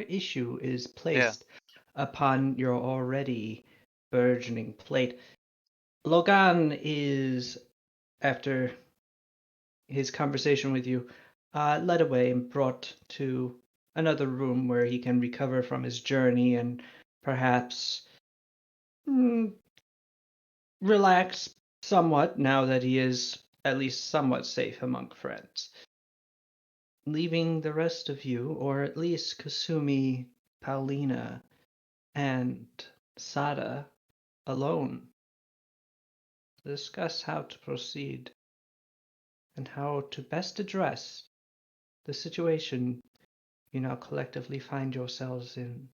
issue is placed upon your already burgeoning plate. Logan is, after his conversation with you, led away and brought to another room where he can recover from his journey and perhaps relax somewhat now that he is at least somewhat safe among friends. Leaving the rest of you, or at least Kasumi, Paulina, and Sada alone, to discuss how to proceed and how to best address the situation you now collectively find yourselves in.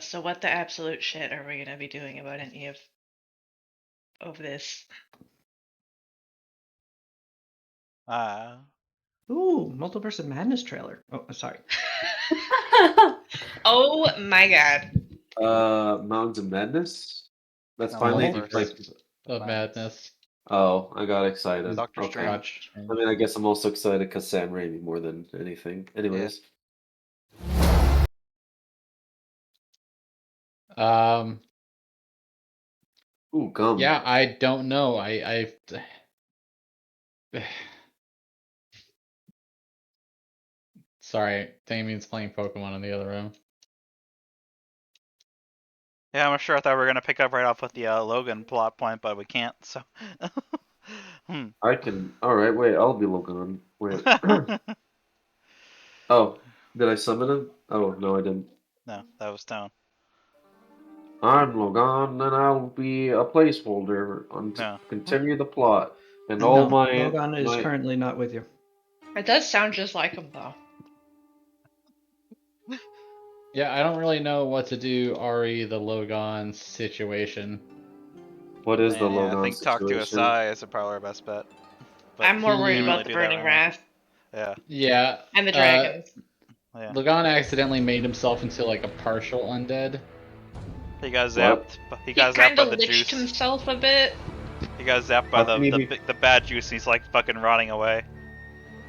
So what the absolute shit are we going to be doing about any of this? Ooh, Multiverse of Madness trailer. Oh, sorry. Oh my god. Mountains of Madness? That's No, finally Multiverse. like. Of Madness. Oh, I got excited. Doctor Okay. Strange. I mean, I guess I'm also excited because Sam Raimi more than anything. Anyways. Ooh, gum. Yeah, I don't know. I Sorry, Damien's playing Pokemon in the other room. Yeah, I'm sure I thought we were gonna pick up right off with the Logan plot point, but we can't. So. I can. All right, wait. I'll be Logan. Wait. Oh, did I summon him? Oh no, I didn't. No, that was Tone. I'm Logan, and I'll be a placeholder No. continue the plot. And No, all my Logan is currently not with you. It does sound just like him, though. Yeah, I don't really know what to do, Ari, the Logan situation. What is the Yeah, Logan I think talk to situation? Asai is probably our best bet. But I'm more worried can't about really the do that Burning right now. Wrath Yeah. Yeah. and the dragons. Yeah. Logan accidentally made himself into like a partial undead. He got zapped. He got zapped kind by of the liched juice. himself a bit. He got zapped by How can he the bad juice, and he's like fucking rotting away.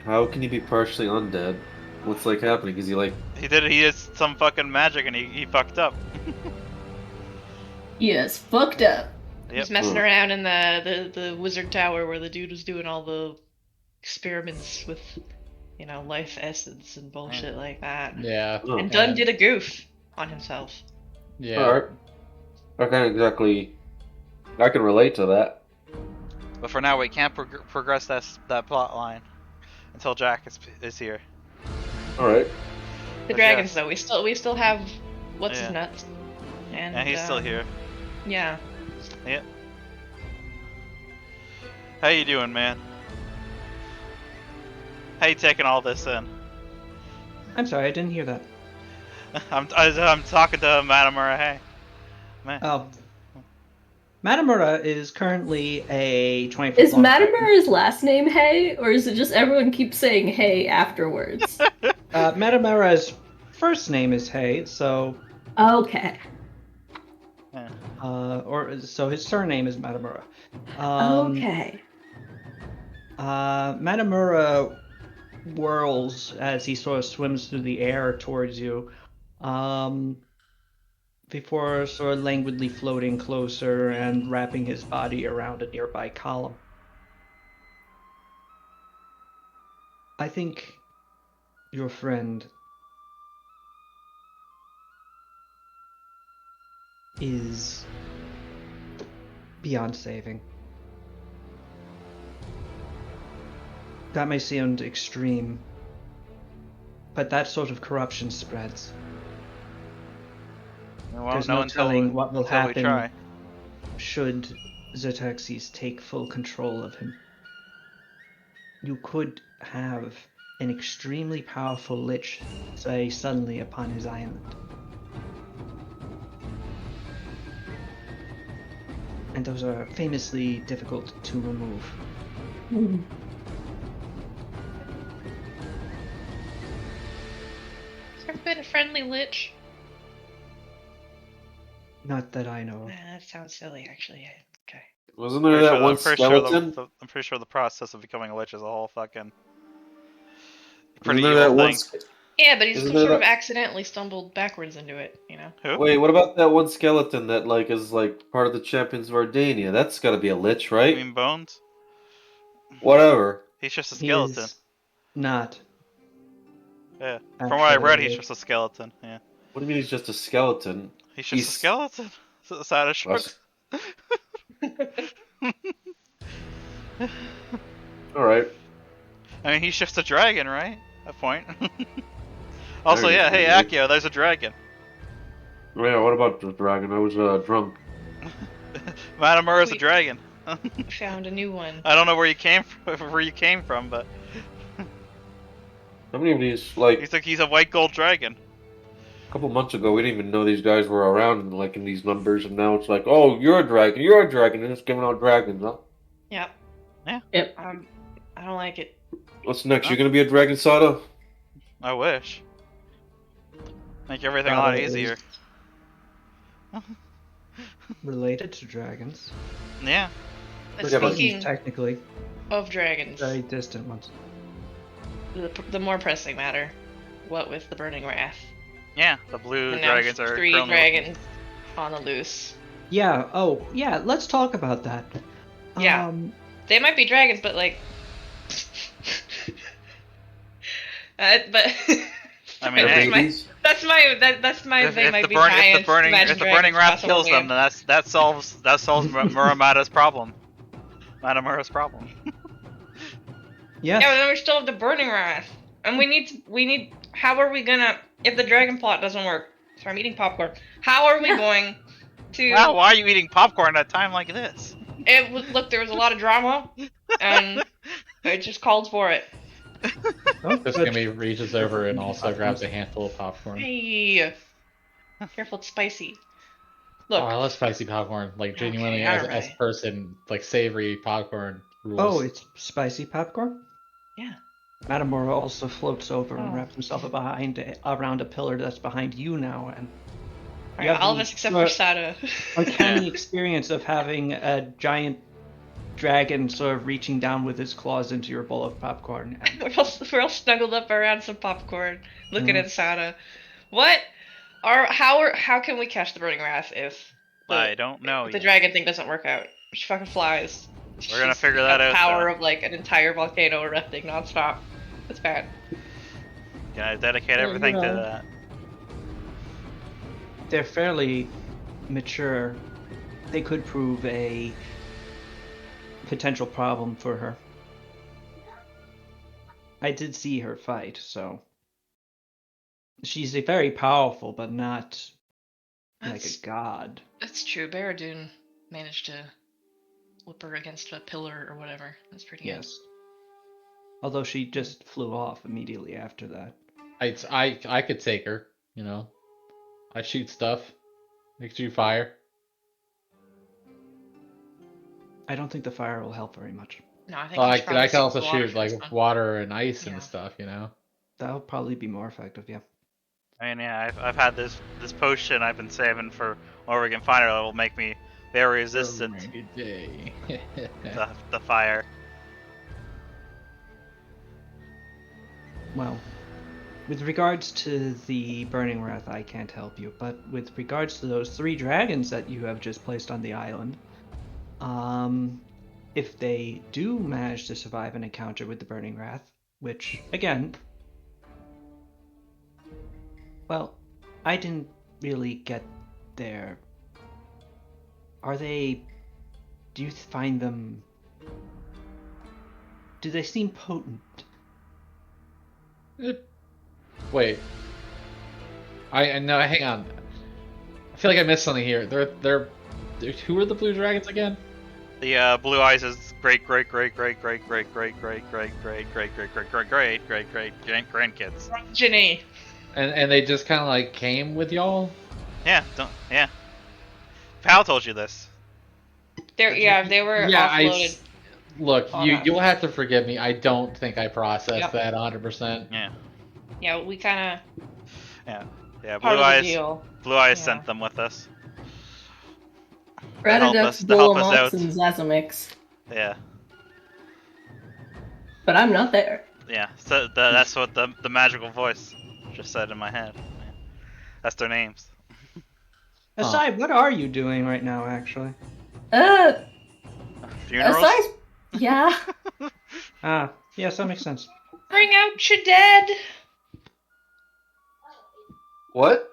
How can he be partially undead? What's like happening? Is he like? He did some fucking magic, and he fucked up. Yes, fucked up. Yep. He's messing around in the wizard tower where the dude was doing all the experiments with, life essence and bullshit like that. Yeah. Oh. And Dunn did a goof on himself. Yeah. Alright. I can't exactly. I can relate to that. But for now, we can't progress that plot line until Jack is here. All right. The dragons, though, we still have what's his nuts, and he's still here. Yeah. Yep. How you doing, man? How you taking all this in? I'm sorry, I didn't hear that. I'm talking to Madamura. Hey, man. Oh. Matamura is currently a 20-foot Is long Matamura's last name Hay, or is it just everyone keeps saying Hay afterwards? Matamura's first name is Hay, so... Okay. So his surname is Matamura. Okay. Matamura whirls as he sort of swims through the air towards you, before sort of languidly floating closer and wrapping his body around a nearby column. I think your friend is beyond saving. That may sound extreme, but that sort of corruption spreads. There's no telling what will happen should Xerxes take full control of him. You could have an extremely powerful lich say suddenly upon his island. And those are famously difficult to remove. Has there been a friendly lich? Not that I know of. That sounds silly, actually. Okay. Wasn't there that one skeleton? I'm pretty sure the process of becoming a lich is a whole fucking pretty Isn't there evil that thing. one? Yeah, but he's Isn't there sort of that- accidentally stumbled backwards into it, you know? Who? Wait, what about that one skeleton that like is like part of the Champions of Ardania? That's got to be a lich, You right? mean Bones? Whatever. He's just a He skeleton. is not. Yeah. From what I Actually, read, he's just a skeleton. Yeah. What do you mean he's just a skeleton? He's just a skeleton. That's the of short. All right. I mean, he's just a dragon, right? At point. Also, There you yeah, go, hey, dude. Akio, there's a dragon. Oh, yeah, what about the dragon? I was drunk. Matamura's a Wait. dragon. Found a new one. I don't know where you came from, but How many of these, like, he's a white gold dragon. a couple months ago, we didn't even know these guys were around, like, in these numbers, and now it's like, oh, you're a dragon, and it's giving out dragons, huh? Yep. Yep. I don't like it. What's next? You're gonna be a dragon, Sada? I wish. Make everything a Sada lot is easier. related to dragons. Yeah. But Yeah, but- speaking Technically, of dragons, very distant ones. the more pressing matter, what with the Burning Wrath? Yeah, the blue And now dragons are 3 currently- dragons on the loose. Yeah. Oh, yeah. Let's talk about that. Yeah. They might be dragons, but like... but... I mean, They're hey, babies? That's my if, they if might the be burning giants. if the burning Imagine if the burning dragons wrath cross kills over them, then that solves Muramata's problem. Matamura's problem. Yes. Yeah, but then we still have the Burning Wrath, and we need. How are we gonna? If the dragon plot doesn't work, so I'm eating popcorn. How are we going to? Wow, why are you eating popcorn at a time like this? Look, there was a lot of drama, and it just called for it. Don't This judge- Kimmy reaches over and also grabs a handful of popcorn. Hey, careful, it's spicy. Oh, Look, I love spicy popcorn. Like genuinely, Okay, as alright. a person, like savory popcorn rules. Oh, it's spicy popcorn. yeah. Matamura also floats over and Oh. wraps himself around a pillar that's behind you now, and All You right, have all of the- us except for Sada. uncanny experience of having a giant dragon sort of reaching down with his claws into your bowl of popcorn. And We're all snuggled up around some popcorn, looking Mhm. at Sada. What? How can we catch the Burning Wrath if I don't know. if the yet. dragon thing doesn't work out? She fucking flies. We're gonna She's figure got that out, Power though. of like an entire volcano erupting nonstop. That's bad. Gonna dedicate Yeah, everything you to know. that. they're fairly mature. They could prove a potential problem for her. I did see her fight, so she's a very powerful, but not like a That's, god. that's true. Barradune managed to whip her against a pillar or whatever. That's pretty good. Yes. Although she just flew off immediately after that. I could take her. You know, I shoot stuff. Make shoot fire. I don't think the fire will help very much. No, I think Well, we should probably I can sink also the water shoot for like this one. water and ice Yeah. and stuff. You know. That'll probably be more effective, yeah. I mean, yeah, I've had this potion I've been saving for where we can find it. That will make me very resistant Rainy day. to the fire. Well, with regards to the Burning Wrath, I can't help you, but with regards to those 3 dragons that you have just placed on the island, if they do manage to survive an encounter with the Burning Wrath, which, again, well, I didn't really get their... Do you find them... Do they seem potent? Wait. I know. Hang on. I feel like I missed something here. They're who are the blue dragons again? The blue eyes is great grandkids. Ginny. And they just kind of like came with y'all. Yeah. Pal told you this. They were offloaded. Look, on us. you'll have to forgive me. I don't think I processed Yep. that 100%. Yeah. Yeah, we kind Yeah. of part Blue of the eyes. deal. Blue eyes Yeah. sent them with us. Ratadux, to help us out. Bullamox, and Zazamix. Yeah. But I'm not there. Yeah, so that's what the magical voice just said in my head. Yeah. That's their names. Aside, what are you doing right now, actually? Funerals? Aside, yeah. Ah, yes, that makes sense. Bring out your dead. What?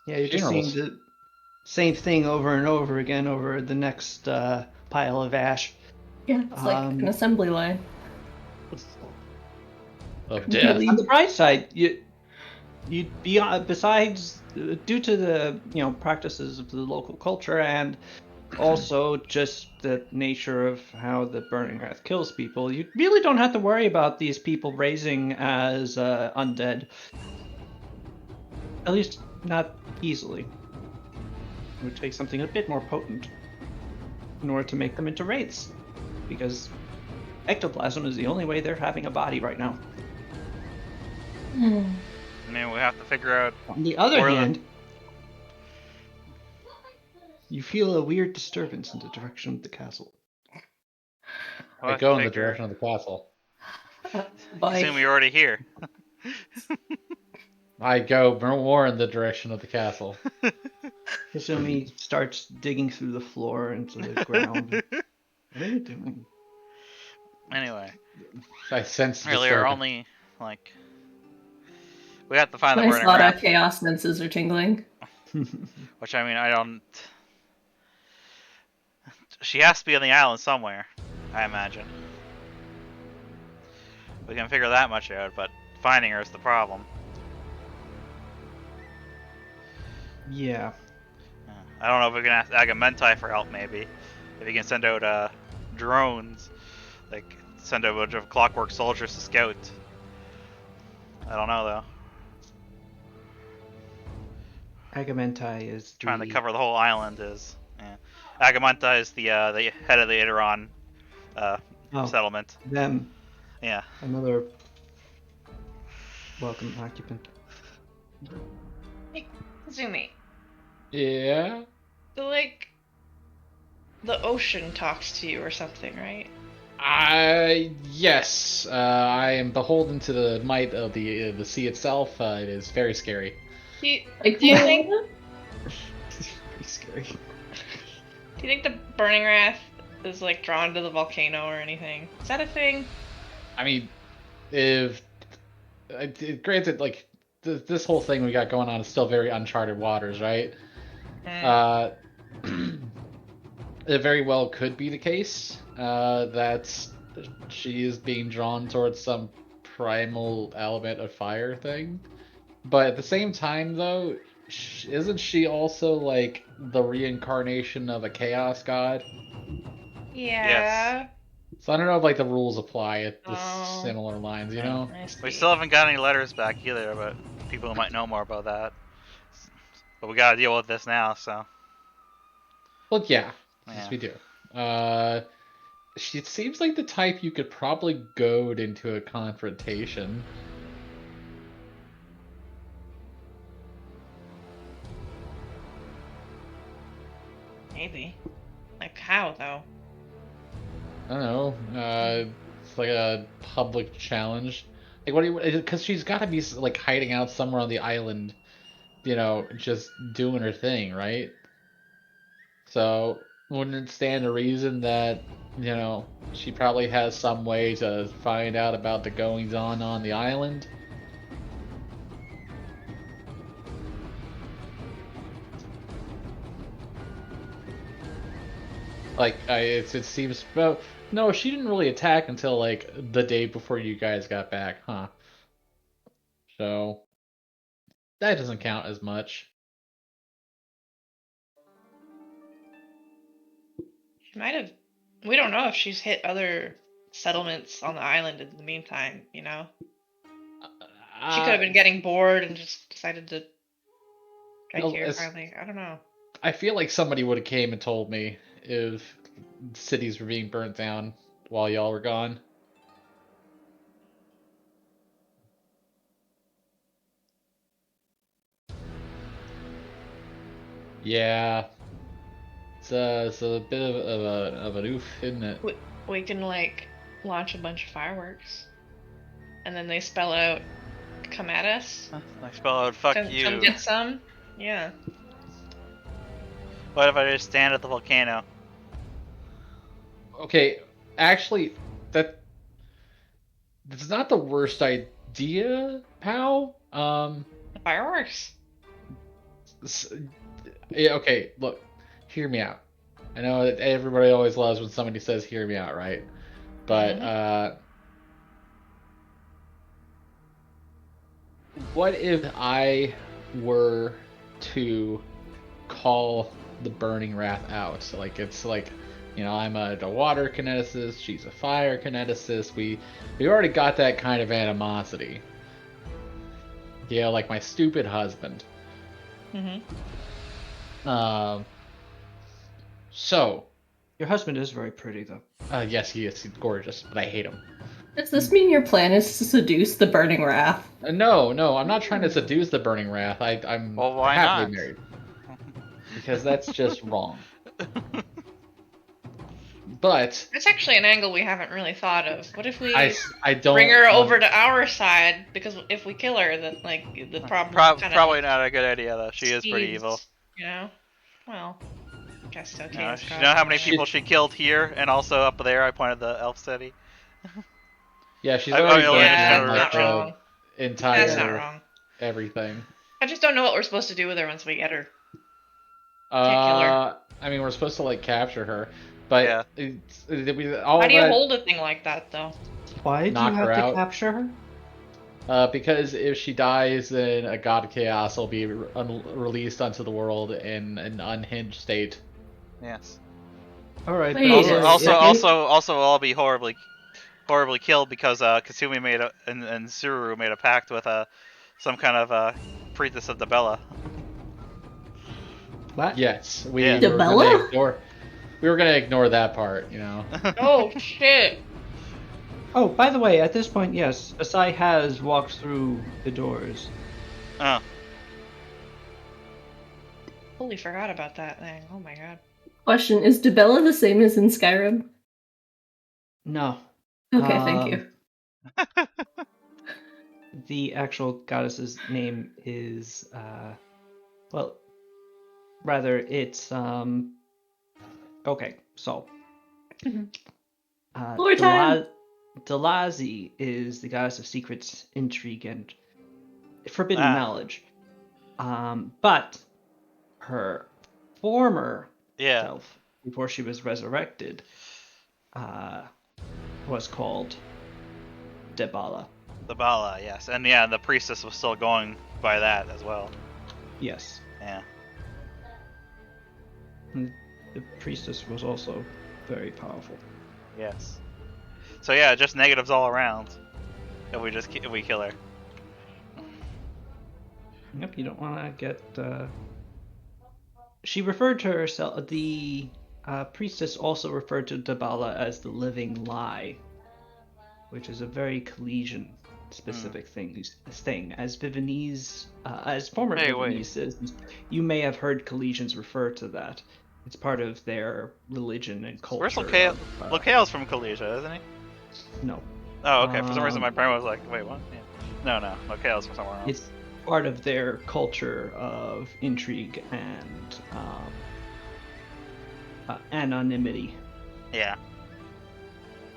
Yeah, you're just seeing Funerals. the same thing over and over again over the next pile of ash. Yeah, it's like an assembly line. Of death. Really? On the bright side, you besides due to the practices of the local culture and also just the nature of how the burning earth kills people, you really don't have to worry about these people raising as undead. At least not easily. It would take something a bit more potent in order to make them into wraiths, because ectoplasm is the only way they're having a body right now. Hmm. I mean, we have to figure out. On the other Or the- hand, you feel a weird disturbance in the direction of the castle. we'll I have go to in the figure- direction of the castle. Assume Bye. you're already here. I go more in the direction of the castle. Kasumi starts digging through the floor into the ground. What are you doing? Anyway, I sense really, our disturbance. only like we have to find the My burning thought wrath, chaos senses are tingling. which I mean, I don't. She has to be on the island somewhere, I imagine. We can figure that much out, but finding her is the problem. Yeah. Yeah. I don't know if we can ask Agamentai for help, maybe. If he can send out drones, like send out a bunch of clockwork soldiers to scout. I don't know though. Agamentai is Trying to cover the whole island is. Yeah. Agamentai is the head of the Idaron settlement. them, Yeah. another welcome occupant. Hey, Kazumi. Yeah. So, like, the ocean talks to you or something, right? Yes. I am beholden to the might of the sea itself. It is very scary. Do you, Like, do you think Pretty scary. do you think the burning wrath is like drawn to the volcano or anything? Is that a thing? I mean, if granted, like this whole thing we got going on is still very uncharted waters, right? Mm. It very well could be the case that she is being drawn towards some primal element of fire thing. But at the same time, though, isn't she also like the reincarnation of a chaos god? Yeah. So I don't know if like the rules apply at the Oh. similar lines, you Yeah. know? I see. We still haven't got any letters back either, but people who might know more about that. But we gotta deal with this now, so. Well, yeah, yes, Yeah. we do. She seems like the type you could probably goad into a confrontation. Maybe. Like how though? I don't know. It's like a public challenge. Like, what do you? Because she's got to be like hiding out somewhere on the island, you know, just doing her thing, right? So wouldn't it stand to reason that, you know, she probably has some way to find out about the goings on the island? Like, it seems. Well, no, she didn't really attack until like the day before you guys got back, huh? So that doesn't count as much. She might have. We don't know if she's hit other settlements on the island in the meantime. You know, she could have been getting bored and just decided to strike well, here. Finally, I don't know. I feel like somebody would have came and told me if cities were being burnt down while y'all were gone. Yeah, it's a bit of an oof, isn't it? We can like launch a bunch of fireworks. and then they spell out, "Come at us." I spell out "fuck Come you." get some. Yeah. What if I just stand at the volcano? Okay, actually, that's not the worst idea, pal. Fireworks. Yeah, okay, look, hear me out. I know that everybody always loves when somebody says "hear me out," right? But what if I were to call the burning wrath out? So, like, it's like, I'm a water kineticist, she's a fire kineticist. We already got that kind of animosity. Yeah, like my stupid husband. So, Your husband is very pretty, though. yes, he is. He's gorgeous, but I hate him. Does this mean your plan is to seduce the burning wrath? No, I'm not trying to seduce the burning wrath. I'm Well, why happily not? married. Because that's just wrong. But It's actually an angle we haven't really thought of. What if we I don't bring her want- over to our side? Because if we kill her, then like the problem kind of Probably not a good idea though. She is pretty evil. You know. Well, I guess so. You know how many people she killed here and also up there? I pointed the elf city. Yeah, she's I- already I- burned Yeah, down that's like not wrong. the entire That's not wrong. everything. I just don't know what we're supposed to do with her once we get her. Can't kill her. I mean, we're supposed to like capture her, but Yeah. all How do you that, hold a thing like that though? Why do you Knock have her to out. capture her? because if she dies, then a god of chaos will be released onto the world in an unhinged state. Yes. All right. Wait, but Also, I'll be horribly killed because Kasumi and Sururu made a pact with some kind of priestess of Debella. What? Yes, we Yeah. were gonna Debella? ignore that part, Oh shit! Oh, by the way, at this point, yes, Asai has walked through the doors. Oh. Totally forgot about that thing. Oh my god. Question, is Debella the same as in Skyrim? No. Okay, thank you. The actual goddess's name is, well, rather, it's, okay, so. Lore time! Delazi is the goddess of secrets, intrigue, and forbidden Ah. knowledge. But her former Yeah. self, before she was resurrected, was called Debala. Debella, yes, and yeah, the priestess was still going by that as well. Yes. Yeah. And the priestess was also very powerful. Yes. So yeah, just negatives all around. If we kill her. Yep, you don't want to get. She referred to herself. The priestess also referred to Debala as the living lie, which is a very Collegian specific thing. As Vivanese, as former Hey, Vivanese wait. citizens, you may have heard Collegians refer to that. It's part of their religion and culture. Where's Locale? Locale's from Collegia, isn't he? No. Oh, okay. For some reason, my brain was like, wait, what? Yeah. No. Locale's from somewhere else. It's part of their culture of intrigue and anonymity. Yeah.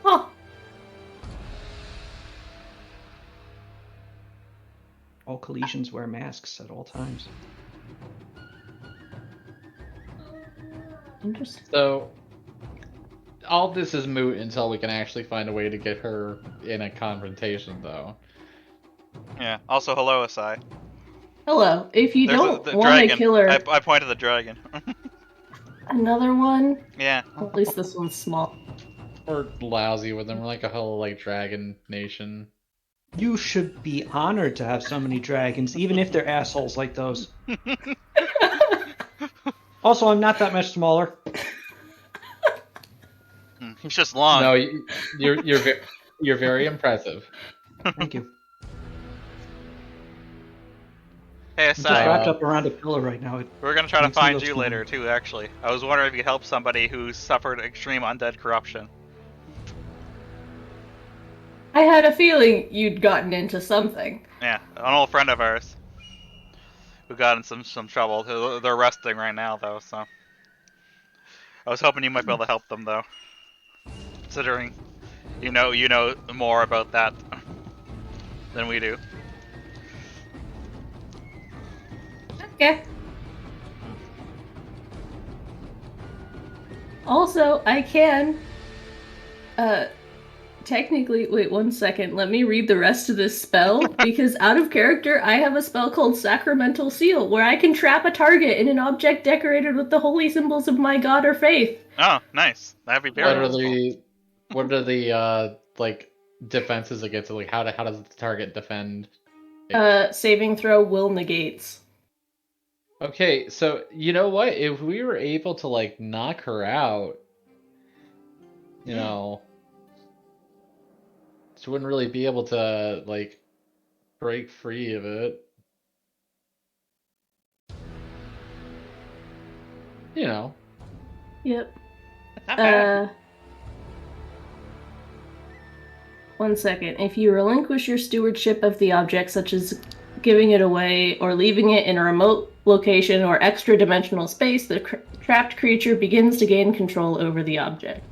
Huh. All Collegians wear masks at all times. Interesting. So, all this is moot until we can actually find a way to get her in a confrontation, though. Yeah. Also, hello, Asai. Hello. If you There's don't the want to dragon. kill her, I pointed the dragon. another one? Yeah. At least this one's small. We're lousy with them. We're like a whole dragon nation. You should be honored to have so many dragons, even if they're assholes like those. Also, I'm not that much smaller. He's just long. No, you're very impressive. Thank you. Hey, I'm just Asai. wrapped up around a pillar right now. We're gonna try to Makes me find look you small. later too. Actually, I was wondering if you could help somebody who suffered extreme undead corruption. I had a feeling you'd gotten into something. Yeah, an old friend of ours who got in some trouble. They're resting right now though, so I was hoping you might be able to help them though, considering you know more about that than we do. Okay. Also, I can technically, wait 1 second, let me read the rest of this spell, because out of character, I have a spell called Sacramental Seal, where I can trap a target in an object decorated with the holy symbols of my god or faith. Oh, nice. That'd be very useful. What are the like defenses against it? Like how does the target defend? Saving throw will negates. Okay, so you know what? If we were able to like knock her out, you know, she wouldn't really be able to like break free of it. You know. Yep. Not bad. 1 second. If you relinquish your stewardship of the object, such as giving it away or leaving it in a remote location or extra-dimensional space, the trapped creature begins to gain control over the object.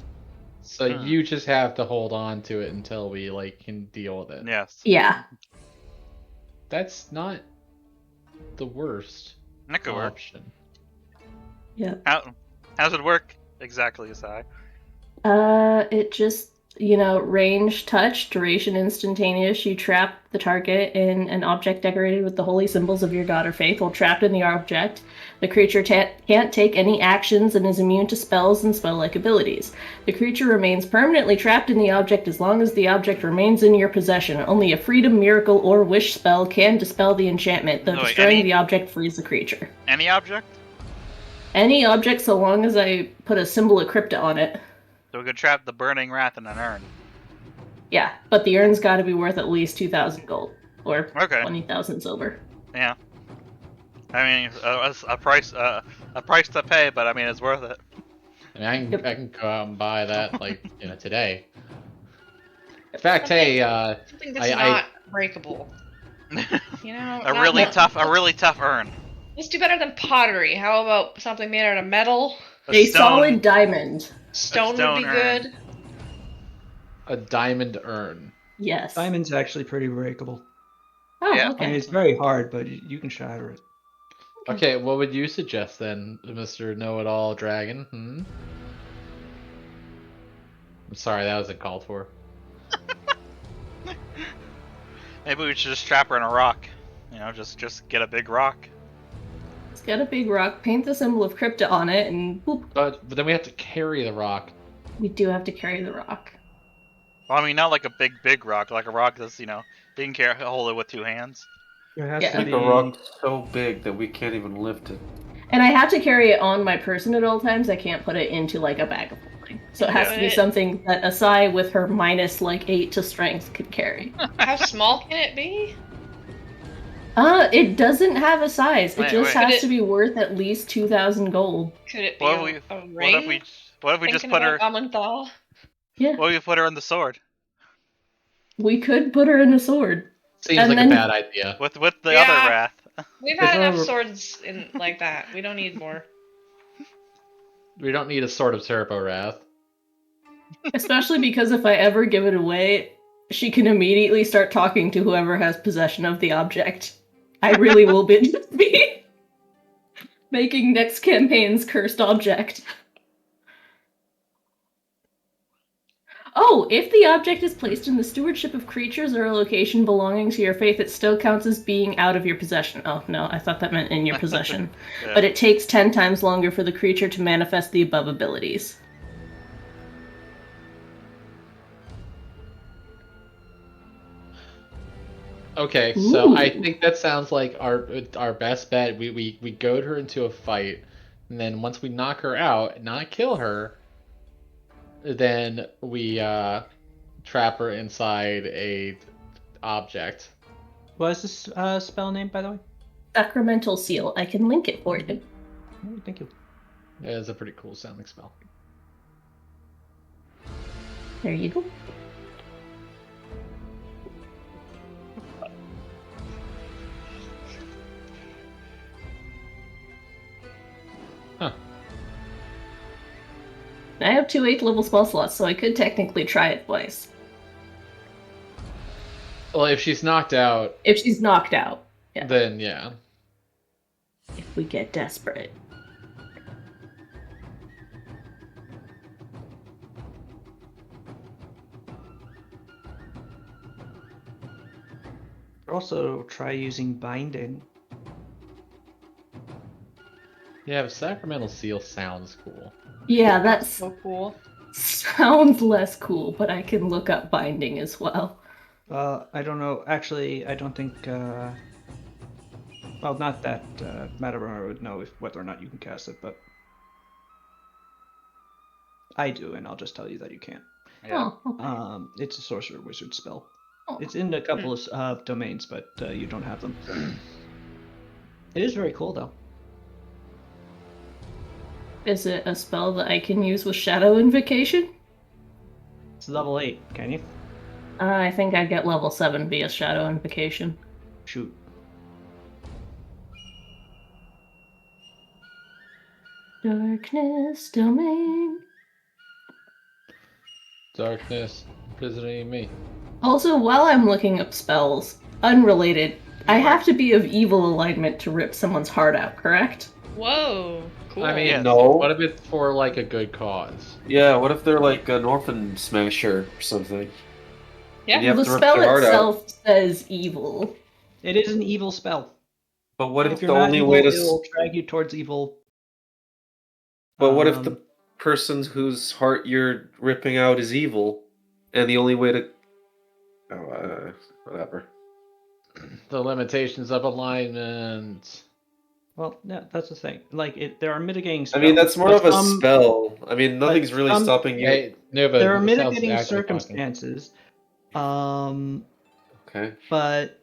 So you just have to hold on to it until we like can deal with it. Yes. Yeah. That's not the worst That could work. option. Yep. How's it work exactly, Sai? It just, range, touch, duration instantaneous. You trap the target in an object decorated with the holy symbols of your god or faith while trapped in the object. The creature can't take any actions and is immune to spells and spell-like abilities. The creature remains permanently trapped in the object as long as the object remains in your possession. Only a freedom, miracle, or wish spell can dispel the enchantment, though destroying the object frees the creature. Any object? Any object so long as I put a symbol of crypta on it. So we could trap the burning wrath in an urn. Yeah, but the urn's got to be worth at least 2,000 gold or Okay. 20,000 silver. Yeah. I mean, a price to pay, but I mean, it's worth it. I mean, I can go out and buy that like today. In fact, hey, something that's not breakable. a really tough urn. Let's do better than pottery. How about something made out of metal? A solid diamond. Stone would be urn. good. A diamond urn. Yes. Diamond's actually pretty breakable. Oh, Yeah. okay. I mean, it's very hard, but you can shatter it. Okay, what would you suggest then, Mr. Know-It-All Dragon? I'm sorry, that wasn't called for. Maybe we should just trap her in a rock. Just get a big rock. Let's get a big rock, paint the symbol of crypta on it, and boop. But then we have to carry the rock. We do have to carry the rock. Well, I mean, not like a big rock, like a rock that's, you can hold it with 2 hands. There has Yeah. to be The rock's so big that we can't even lift it. And I have to carry it on my person at all times. I can't put it into like a bag of holding. So it has to be something that Asai with her minus like 8 to strength could carry. How small can it be? It doesn't have a size. It Wait, just wait. has to be worth at least 2,000 gold. Could it be What a if ring? what if we just Thinking put her? about Amanthal? Yeah. What if we put her in the sword We could put her in a sword. Seems And like then- a bad idea. with the Yeah. other wrath? We've had If I enough were- swords in like that. We don't need more. We don't need a sword of Serpo Wrath. Especially because if I ever give it away, she can immediately start talking to whoever has possession of the object. I really will be making next campaign's cursed object. Oh, if the object is placed in the stewardship of creatures or a location belonging to your faith, it still counts as being out of your possession. Oh, no, I thought that meant in your possession. Yeah. But it takes 10 times longer for the creature to manifest the above abilities. Okay, so I Ooh. think that sounds like our best bet. We goad her into a fight, and then once we knock her out, not kill her, then we trap her inside a object. What is this spell name, by the way? Sacramental Seal. I can link it for you. Oh, thank you. It is a pretty cool sounding spell. There you go. I have 2 8th level spell slots, so I could technically try it twice. Well, if she's knocked out, If she's knocked out. Yeah. then yeah. If we get desperate. Also, try using binding. Yeah, but Sacramental Seal sounds cool. Yeah, that's So cool. sounds less cool, but I can look up binding as well. I don't know. Actually, I don't think. Well, not that Matarona would know whether or not you can cast it, but I do, and I'll just tell you that you can't. Yeah. Oh, okay. It's a sorcerer wizard spell. Oh. It's in a couple of domains, but you don't have them. It is very cool, though. Is it a spell that I can use with Shadow Invocation? It's level 8, can you? I think I get level 7 via Shadow Invocation. Shoot. Darkness Domain. Darkness visiting me. Also, while I'm looking up spells, unrelated, I have to be of evil alignment to rip someone's heart out, correct? Whoa. Cool. I mean, Yes. No. what if it's for like a good cause? Yeah, what if they're like an orphan smasher or something? Yeah. And you have The to rip spell their heart out. itself says evil. It is an evil spell. But what If if you're the not only evil, way to? it'll drag you towards evil. But what if Um, the person whose heart you're ripping out is evil, and the only way to? Oh, whatever. The limitations of alignment. Well, yeah, that's the thing. Like, there are mitigating I spells. mean, that's more but of a some- spell. I mean, nothing's really some- stopping you. Hey, Nova, There are it sounds mitigating actually fucking- circumstances. Okay. But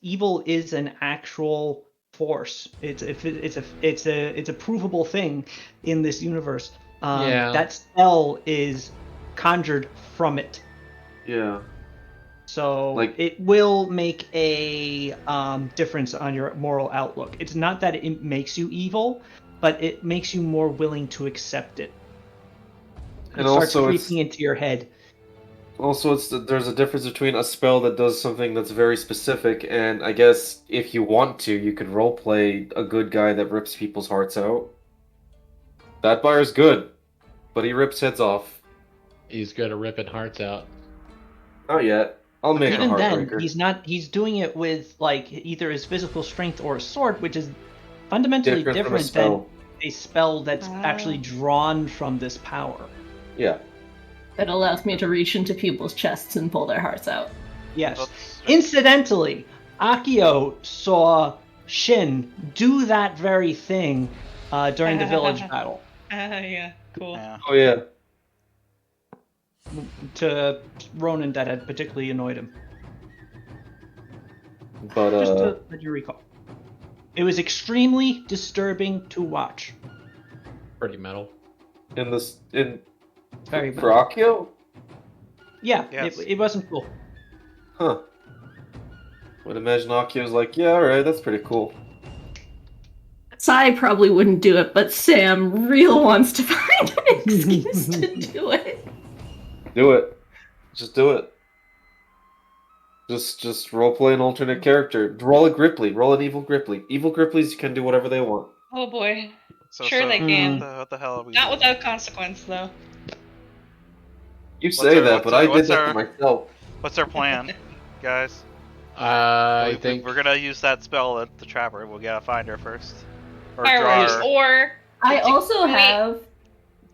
evil is an actual force. It's a provable thing in this universe. Yeah. That spell is conjured from it. Yeah. So Like- it will make a difference on your moral outlook. It's not that it makes you evil, but it makes you more willing to accept it. It And starts also creeping into your head. Also, there's a difference between a spell that does something that's very specific, and I guess if you want to, you could roleplay a good guy that rips people's hearts out. That buyer's good, but he rips heads off. He's good at ripping hearts out. Not yet. I'll make a Even then, heartbreaker. he's doing it with like either his physical strength or a sword, which is fundamentally Different from a different spell. than a spell that's actually drawn from this power. Yeah. That allows me to reach into people's chests and pull their hearts out. Yes. That's- Incidentally, Akio saw Shin do that very thing during the village battle Yeah. Cool. Yeah. Oh yeah. to Ronan that had particularly annoyed him. But Just to let you recall. It was extremely disturbing to watch. Pretty metal. in Very for Akio? Yeah, Yes. it wasn't cool. Huh. Would imagine Akio's like, yeah, alright, that's pretty cool. Sai probably wouldn't do it, but Sam real wants to find an excuse to do it. Do it. Just do it. Just roleplay an alternate character. Roll a Gripply. Roll an evil Gripply. Evil Gripplies can do whatever they want. Oh boy. So, Sure they Hmm. can. What the hell are we Not doing? without consequence, though. You say our- that, but what's our- I did what's that our- to myself. What's our plan, guys? I think we're gonna use that spell at the trapper. We'll gotta find her first. Or Fireworks, draw her. or I also Wait. have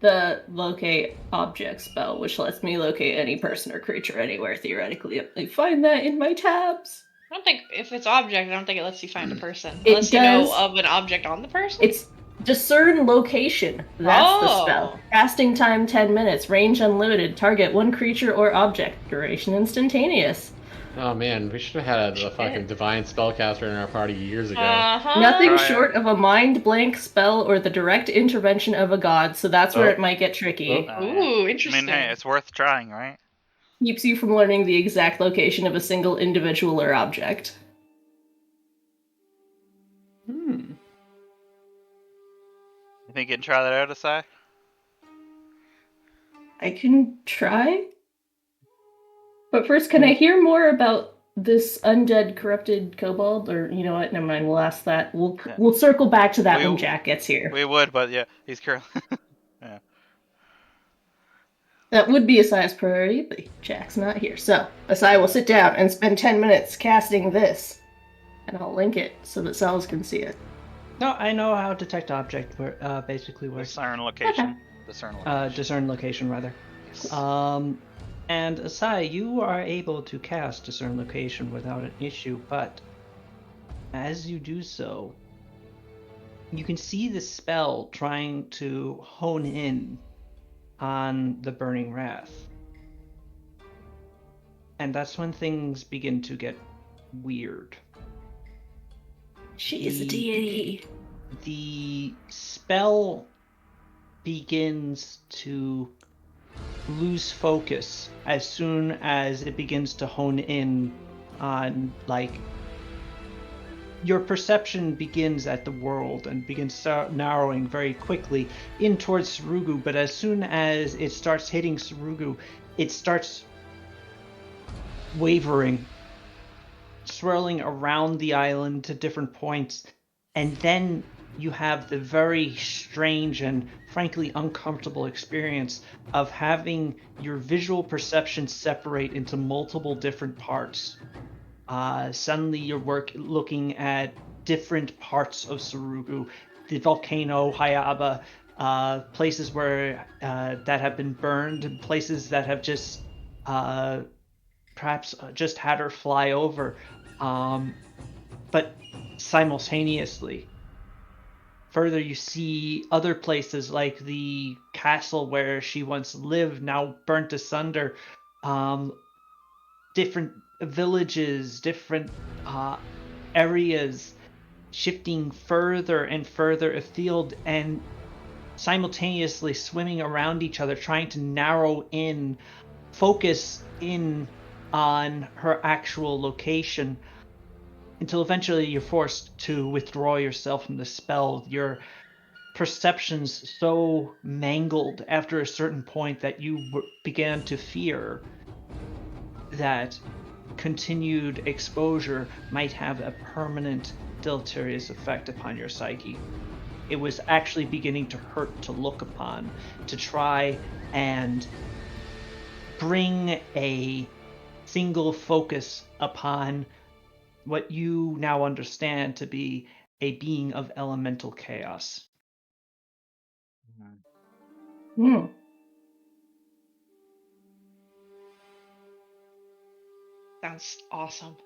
the locate object spell, which lets me locate any person or creature anywhere theoretically. I find that in my tabs. I don't think if it's object, I don't think it lets you find a person. It Unless you know does. of an object on the person. It's discern location. That's the Oh. spell. Casting time 10 minutes. Range unlimited. Target one creature or object. Duration instantaneous. Oh man, we should have had a fucking divine spellcaster in our party years ago. Uh-huh. Nothing Right. short of a mind blank spell or the direct intervention of a god, so that's where Oh. it might get tricky. Oh. Yeah. Ooh, I interesting. mean, hey, it's worth trying, right? Keeps you from learning the exact location of a single individual or object. Hmm. You think you can try that out, Asai? I can try. But first, can I hear more about this undead, corrupted kobold? Or you know what? Never mind. We'll ask that. We'll circle back to that when Jack gets here. We would, but yeah, he's currently. Yeah. That would be Asai's priority, but Jack's not here. So Asai will sit down and spend 10 minutes casting this, and I'll link it so that Cells can see it. No, I know how detect object basically works. Discern location. Okay. Discern location. Discern location, rather. Yes. And Asai, you are able to cast discern location without an issue, but as you do so, you can see the spell trying to hone in on the burning wrath. And that's when things begin to get weird. She is a deity. The spell begins to lose focus as soon as it begins to hone in on, like, your perception begins at the world and begins narrowing very quickly in towards Surugu, but as soon as it starts hitting Surugu, it starts wavering, swirling around the island to different points, and then you have the very strange and frankly uncomfortable experience of having your visual perception separate into multiple different parts. Suddenly you're looking at different parts of Surugu, the volcano, Hayaba, places where that have been burned, and places that have just perhaps just had her fly over. But simultaneously, further you see other places like the castle where she once lived, now burnt asunder. Different villages, different areas shifting further and further afield and simultaneously swimming around each other, trying to narrow in, focus in on her actual location, until eventually you're forced to withdraw yourself from the spell. Your perceptions so mangled after a certain point that you began to fear that continued exposure might have a permanent deleterious effect upon your psyche. It was actually beginning to hurt to look upon, to try and bring a single focus upon what you now understand to be a being of elemental chaos. Sounds awesome.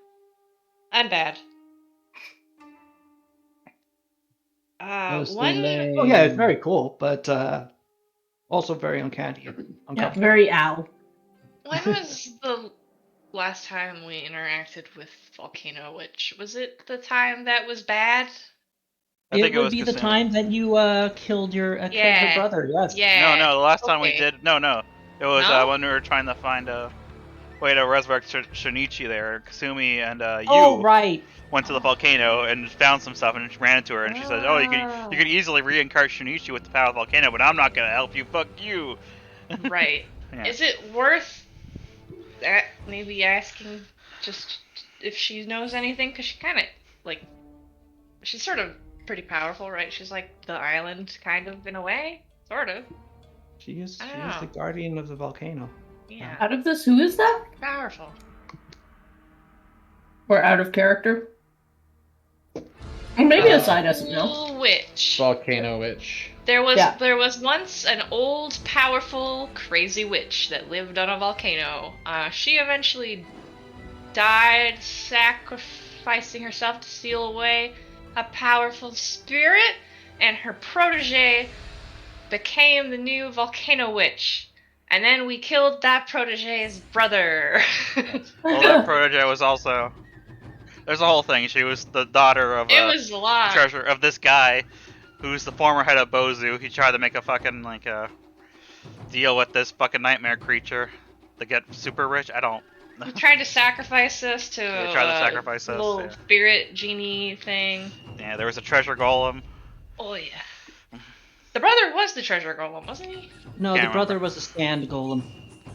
And bad. Mostly lame. Oh yeah, it's very cool, but also very uncanny. Yeah, very ow. When was the last time we interacted with Volcano Witch? Was it the time that was bad? I think it would was be the Kasumi. time that you killed killed her brother. Yes. Yeah. No, the last time we Okay. did. No. It was No? when we were trying to find a way to resurrect Shinichi there. Kasumi and you Oh right. went to the volcano and found some stuff and ran into her and she said, "Oh, you could easily reincarnate Shinichi with the power of the volcano, but I'm not gonna help you. Fuck you." Right. Yeah. Is it worth maybe asking just if she knows anything? Because she kind of, like, she's sort of pretty powerful, right? She's like the island, kind of, in a way. Sort of. She is I don't know. the guardian of the volcano. Yeah. Out of this, who is that? Powerful. Or out of character? And maybe Asai doesn't know. Witch. Volcano Witch. There was once an old, powerful, crazy witch that lived on a volcano. She eventually died, sacrificing herself to seal away a powerful spirit, and her protege became the new volcano witch. And then we killed that protege's brother. Well, that protege was also. There's a whole thing. She was the daughter of It was a lot. treasure of this guy, who's the former head of Bozu. He tried to make a fucking deal with this fucking nightmare creature to get super rich. I don't. He tried to sacrifice us to sacrifice us, little yeah. spirit genie thing. Yeah, there was a treasure golem. Oh yeah. The brother was the treasure golem, wasn't he? No, Can't the brother remember. was a sand golem.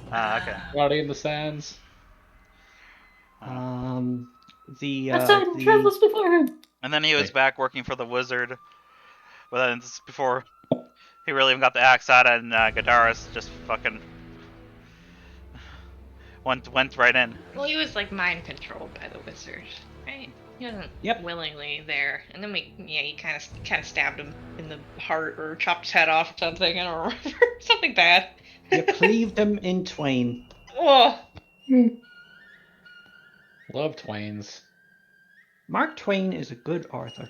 Okay. Rowdy in the Sands. The I saw him travels before him. And then he was back working for the wizard. But then this is before he really even got the axe out, and Gadaris just fucking went right in. Well, he was like mind controlled by the wizard, right? He wasn't Yep. willingly there. And then he kind of stabbed him in the heart or chopped his head off or something. I don't remember. Something bad. You cleaved him in twain. Oh. Love Twains. Mark Twain is a good author.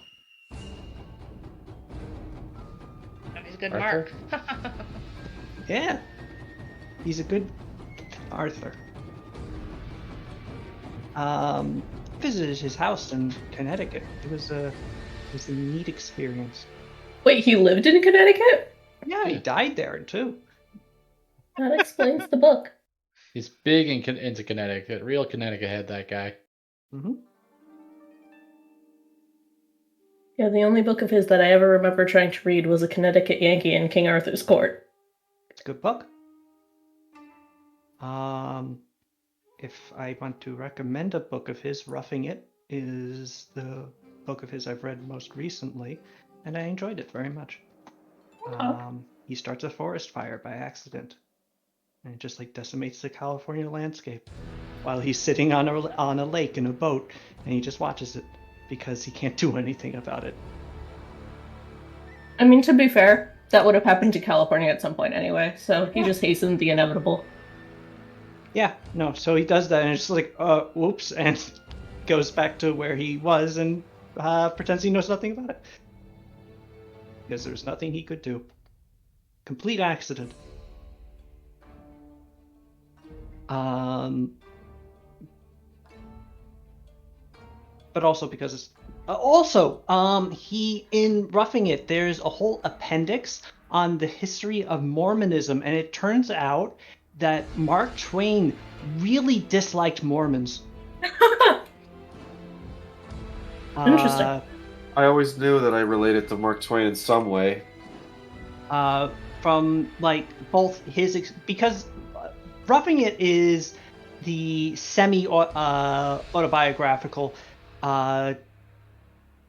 He's a good Arthur? Mark. Yeah, he's a good Arthur. Visited his house in Connecticut. It was a neat experience. Wait, he lived in Connecticut? Yeah, he died there too. That explains the book. He's big into Connecticut. Real Connecticut head, that guy. Mm-hmm. Yeah, the only book of his that I ever remember trying to read was A Connecticut Yankee in King Arthur's Court. It's a good book. If I want to recommend a book of his, Roughing It is the book of his I've read most recently, and I enjoyed it very much. He starts a forest fire by accident, and it just like decimates the California landscape while he's sitting on a lake in a boat, and he just watches it because he can't do anything about it. I mean, to be fair, that would have happened to California at some point anyway, so he just hastened the inevitable. Yeah, no, so he does that, and it's just like, whoops, and goes back to where he was and pretends he knows nothing about it. Because there's nothing he could do. Complete accident. But also because it's... he, in Roughing It, there's a whole appendix on the history of Mormonism, and it turns out that Mark Twain really disliked Mormons. Interesting. I always knew that I related to Mark Twain in some way. From like both his because Roughing It is the semi autobiographical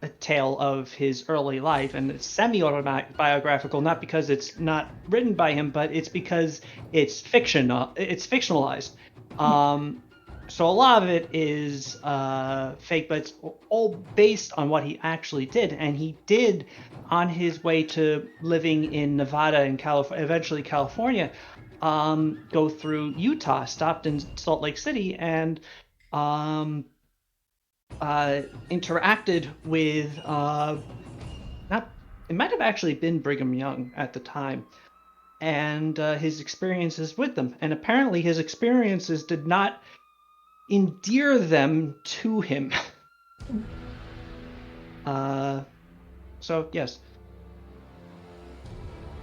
a tale of his early life, and it's semi-autobiographical, not because it's not written by him, but it's because it's fiction. It's fictionalized. So a lot of it is fake, but it's all based on what he actually did, and he did on his way to living in Nevada and eventually California, go through Utah, stopped in Salt Lake City, and interacted with it might have actually been Brigham Young at the time, and his experiences with them. And apparently his experiences did not endear them to him. So yes.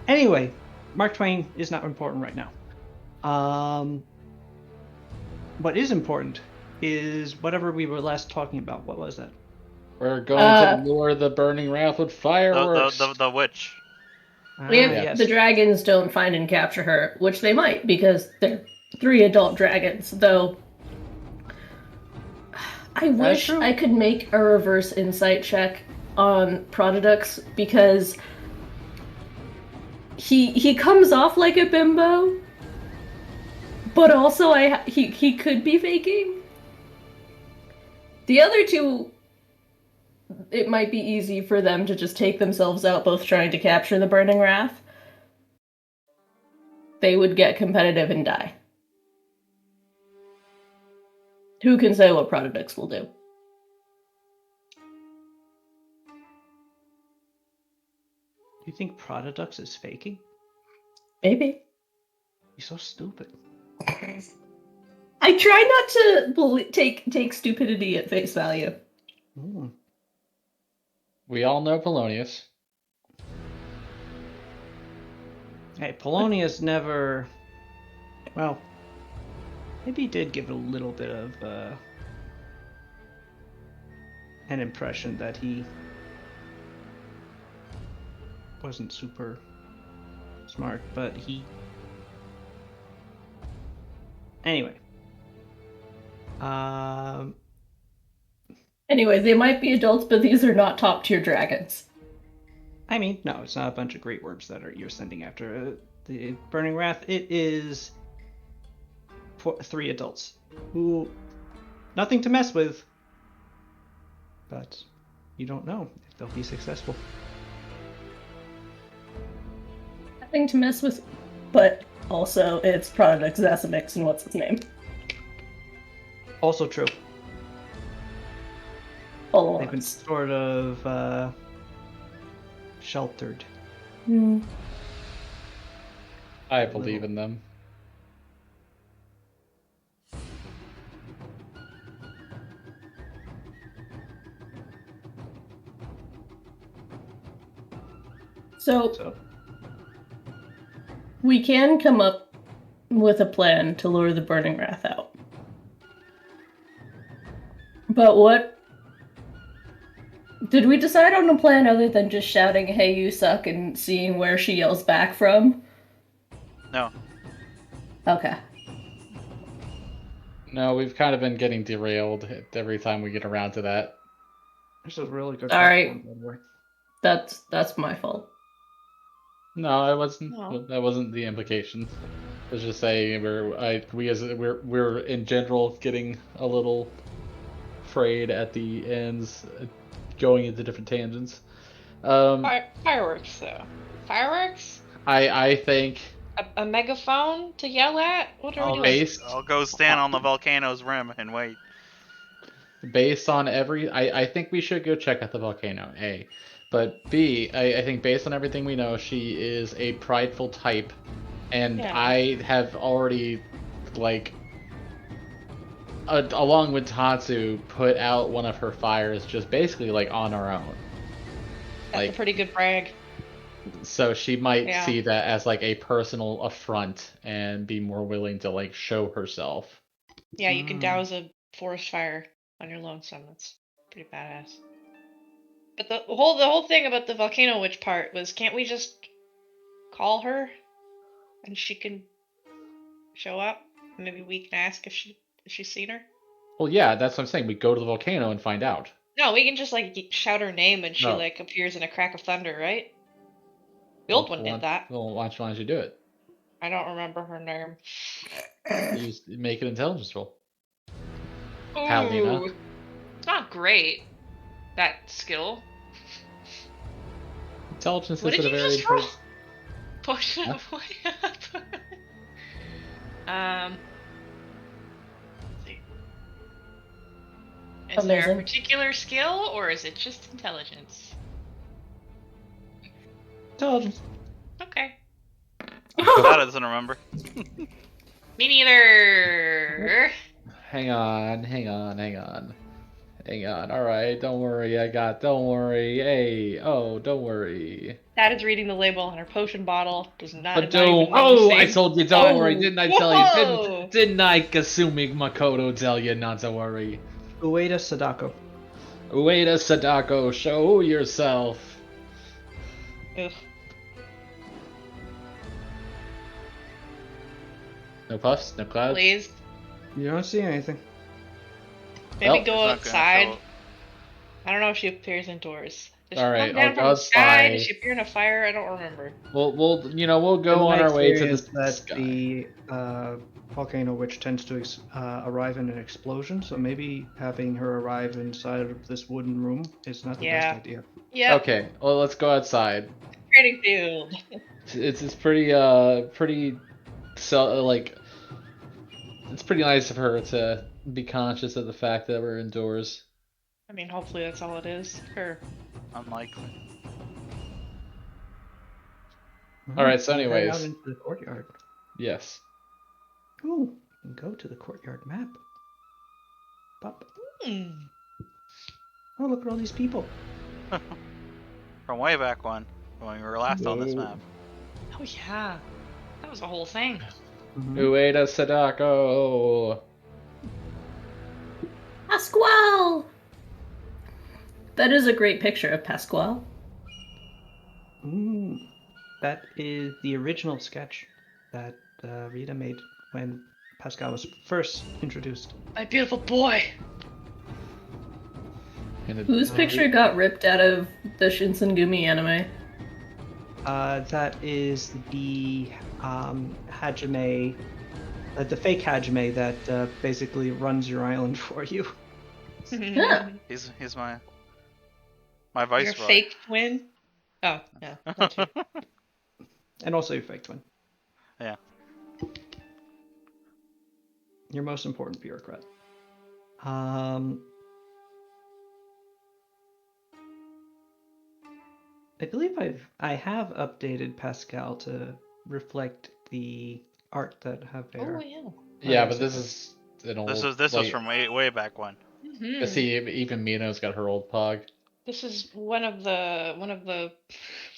Anyway, Mark Twain is not important right now. What is important is whatever we were last talking about. What was that? We're going to lure the burning wrath with fireworks. The witch. The dragons don't find and capture her, which they might, because they're 3 adult dragons, though I wish I could make a reverse insight check on Protodux, because he comes off like a bimbo, but also he could be faking. The other two, it might be easy for them to just take themselves out, both trying to capture the Burning Wrath. They would get competitive and die. Who can say what Protodux will do? You think Protodux is faking? Maybe. He's so stupid. I try not to take stupidity at face value. Mm. We all know Polonius. Hey, Polonius never... Well, maybe he did give a little bit of an impression that he wasn't super smart, but he. Anyway. Anyway, they might be adults, but these are not top tier dragons. I mean, no, it's not a bunch of great worms that you're sending after the Burning Wrath. It is 3 adults who nothing to mess with, but you don't know if they'll be successful. Nothing to mess with, but also it's Product Zasamix and what's his name? Also true. All They've been sort of sheltered. I believe in them. So we can come up with a plan to lure the Burning Wrath out. But what... Did we decide on a plan other than just shouting, "Hey, you suck," and seeing where she yells back from? No. Okay. No, we've kind of been getting derailed every time we get around to that. This is really good. All right. That's my fault. No, it wasn't. No. That wasn't the implication. I was just saying we're in general getting a little frayed at the ends, going into different tangents. Fireworks, though. Fireworks? I think A megaphone to yell at? What are we doing? I'll go stand on the volcano's rim and wait. Based on I think we should go check out the volcano, A. But B, I think based on everything we know, she is a prideful type. And Yeah. I have already, along with Tatsu, put out one of her fires just basically, on our own. That's a pretty good brag. So she might Yeah. see that as, a personal affront and be more willing to, show herself. Yeah, you can douse a forest fire on your lonesome. That's pretty badass. But the whole thing about the volcano witch part was, can't we just call her and she can show up? Maybe we can ask if she's seen her. Well, yeah, that's what I'm saying. We go to the volcano and find out. No, we can just shout her name and she No. appears in a crack of thunder, right? The old one did that. Well, why don't you do it? I don't remember her name. You just make an intelligence roll. Ooh, Paulina. it's not great. That skill. Intelligence What is did a you very just roll? important. Potion of what? Is there a Amazing. particular skill, or is it just intelligence? Intelligence. Okay. That doesn't remember. Me neither. Hang on. All right, don't worry. Don't worry. Hey, don't worry. That is reading the label on her potion bottle. Does not. But not don't. even know the Oh, I same- told you, don't Oh, worry. Didn't I tell you? whoa! Didn't I, Kasumi Makoto, tell you not to worry? Ueda Sadako. Ueda Sadako, show yourself. Ugh. No puffs, no clouds. Please. You don't see anything. Maybe Well, It's go not gonna outside. show up. I don't know if she appears indoors. Does All she right, come down I'll from go the sky? outside. Does she appear in a fire? I don't remember. We'll go on our way to the that sky. the volcano witch tends to arrive in an explosion, so maybe having her arrive inside of this wooden room is not the Yeah. best idea. Yeah. Okay, well, let's go outside. Training field. It's pretty it's pretty nice of her to be conscious of the fact that we're indoors. I mean, hopefully that's all it is. Her. Unlikely. All right, so Head anyways. out into the courtyard. Yes. Ooh, and go to the courtyard map. Pop. Hmm. Oh, look at all these people. From way back when we were last on this Whoa. map. Oh yeah. That was a whole thing. Mhm. Ueda Sadako. Pasquale! That is a great picture of Pasquale. Mm. That is the original sketch that Rita made when Pascal was first introduced. My beautiful boy. And Whose picture got ripped out of the Shinsengumi anime? That is the Hajime, the fake Hajime that basically runs your island for you. Yeah. He's my Your viceroy. fake twin? Oh, yeah, that too. And also your fake twin. Yeah. Your most important bureaucrat. I believe I have updated Pascal to reflect the art that Javier. Oh, yeah. Yeah, but this is an old. This was from way back when. But see, even Mino's got her old pog. This is one of the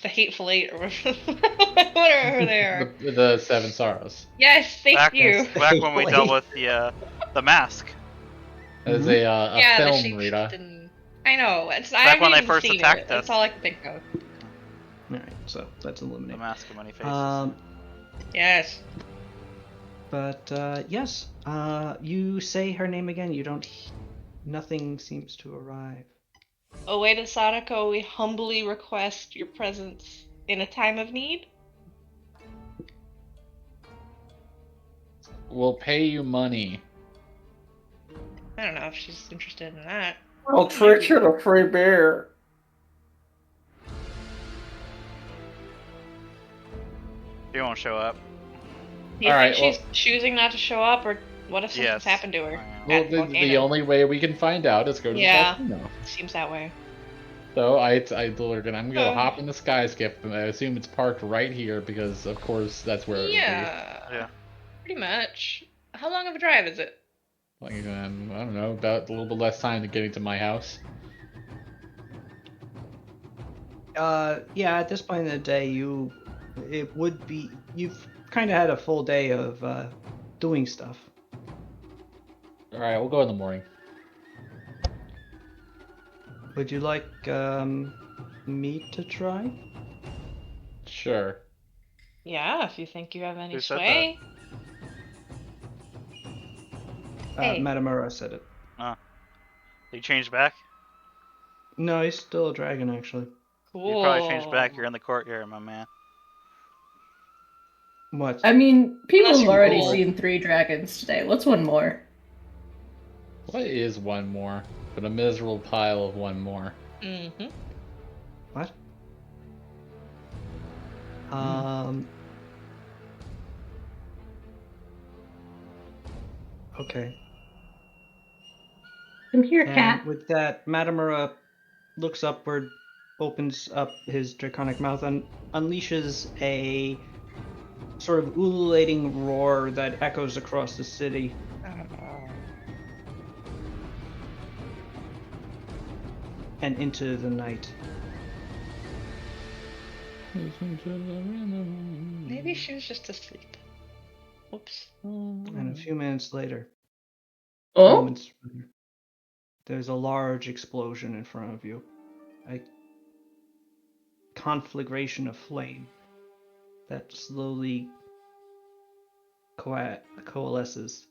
hateful eight or whatever they are. The Seven Sorrows. Yes, thank you. Back when we dealt with the mask. As Mhm. a Yeah, the film, Rita. shapeshifting. I know. It's I Back haven't when they even first seen attacked it. That's us. all I can think of. Alright, so let's The eliminate. mask of many faces. Yes. But yes, you say her name again. You don't. Nothing seems to arrive. Oeda Sadako, we humbly request your presence in a time of need. We'll pay you money. I don't know if she's interested in that. I'll treat you to free beer. He won't show up. Do you Alright, think she's choosing not to show up, or what if something's Yes. happened to her? Well, at the Volcano? only way we can find out is go to Yeah. the volcano. Seems that way. So I'm gonna hop in the Skyskip, and I assume it's parked right here because, of course, that's where it Yeah. Yeah. Pretty much. How long of a drive is it? would be. Like, I don't know, about a little bit less time than getting to my house. Yeah, at this point in the day, it would be, you've kind of had a full day of doing stuff. All right, we'll go in the morning. Would you like me to try? Sure. Yeah, if you think you have any Who said sway. Hey. Matamura said it. You changed back? No, he's still a dragon, actually. Cool. You probably changed back. You're in the courtyard, my man. What? I mean, people Unless have you're already cool. seen 3 dragons today. What's one more? What is one more? But a miserable pile of one more. Mm-hmm. What? Okay. Come here, And cat. with that, Matamura looks upward, opens up his draconic mouth, and unleashes a sort of ululating roar that echoes across the city. And into the night. Maybe she was just asleep. Oops. And a few minutes later, Oh? moments later, there's a large explosion in front of you. A conflagration of flame that slowly coalesces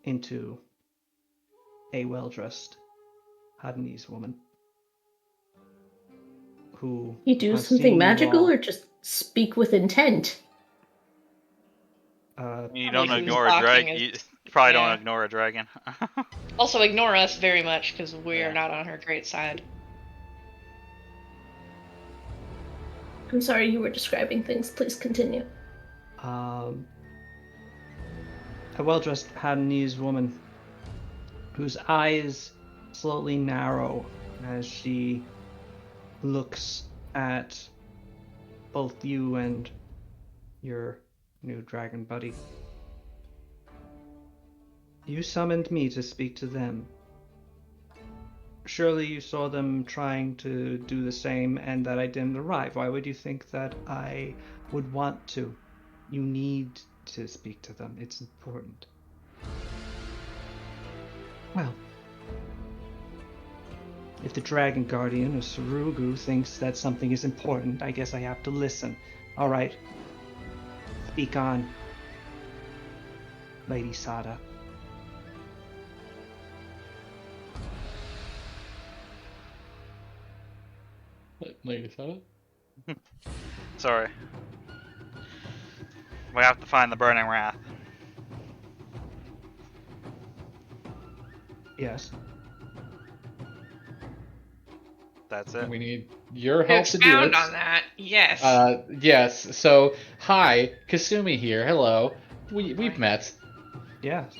into a well-dressed Hadanese woman who You do has something seen magical all, or just speak with intent? You Probably don't who's ignore a talking dragon. is- You probably yeah. don't ignore a dragon. Also, ignore us very much because we Yeah. are not on her great side. I'm sorry, you were describing things. Please continue. a well-dressed Hadanese woman whose eyes slowly narrow as she looks at both you and your new dragon buddy. You summoned me to speak to them. Surely you saw them trying to do the same and that I didn't arrive. Why would you think that I would want to? You need to speak to them. It's important. Well, If the Dragon Guardian or Sarugu thinks that something is important, I guess I have to listen. All right. Speak on, Lady Sada. Lady Sada? Sorry. We have to find the Burning Wrath. Yes. That's And it. we need your To help to do it. expound on that, yes. Yes. So, hi, Kasumi here. Hello. We've met. Yes.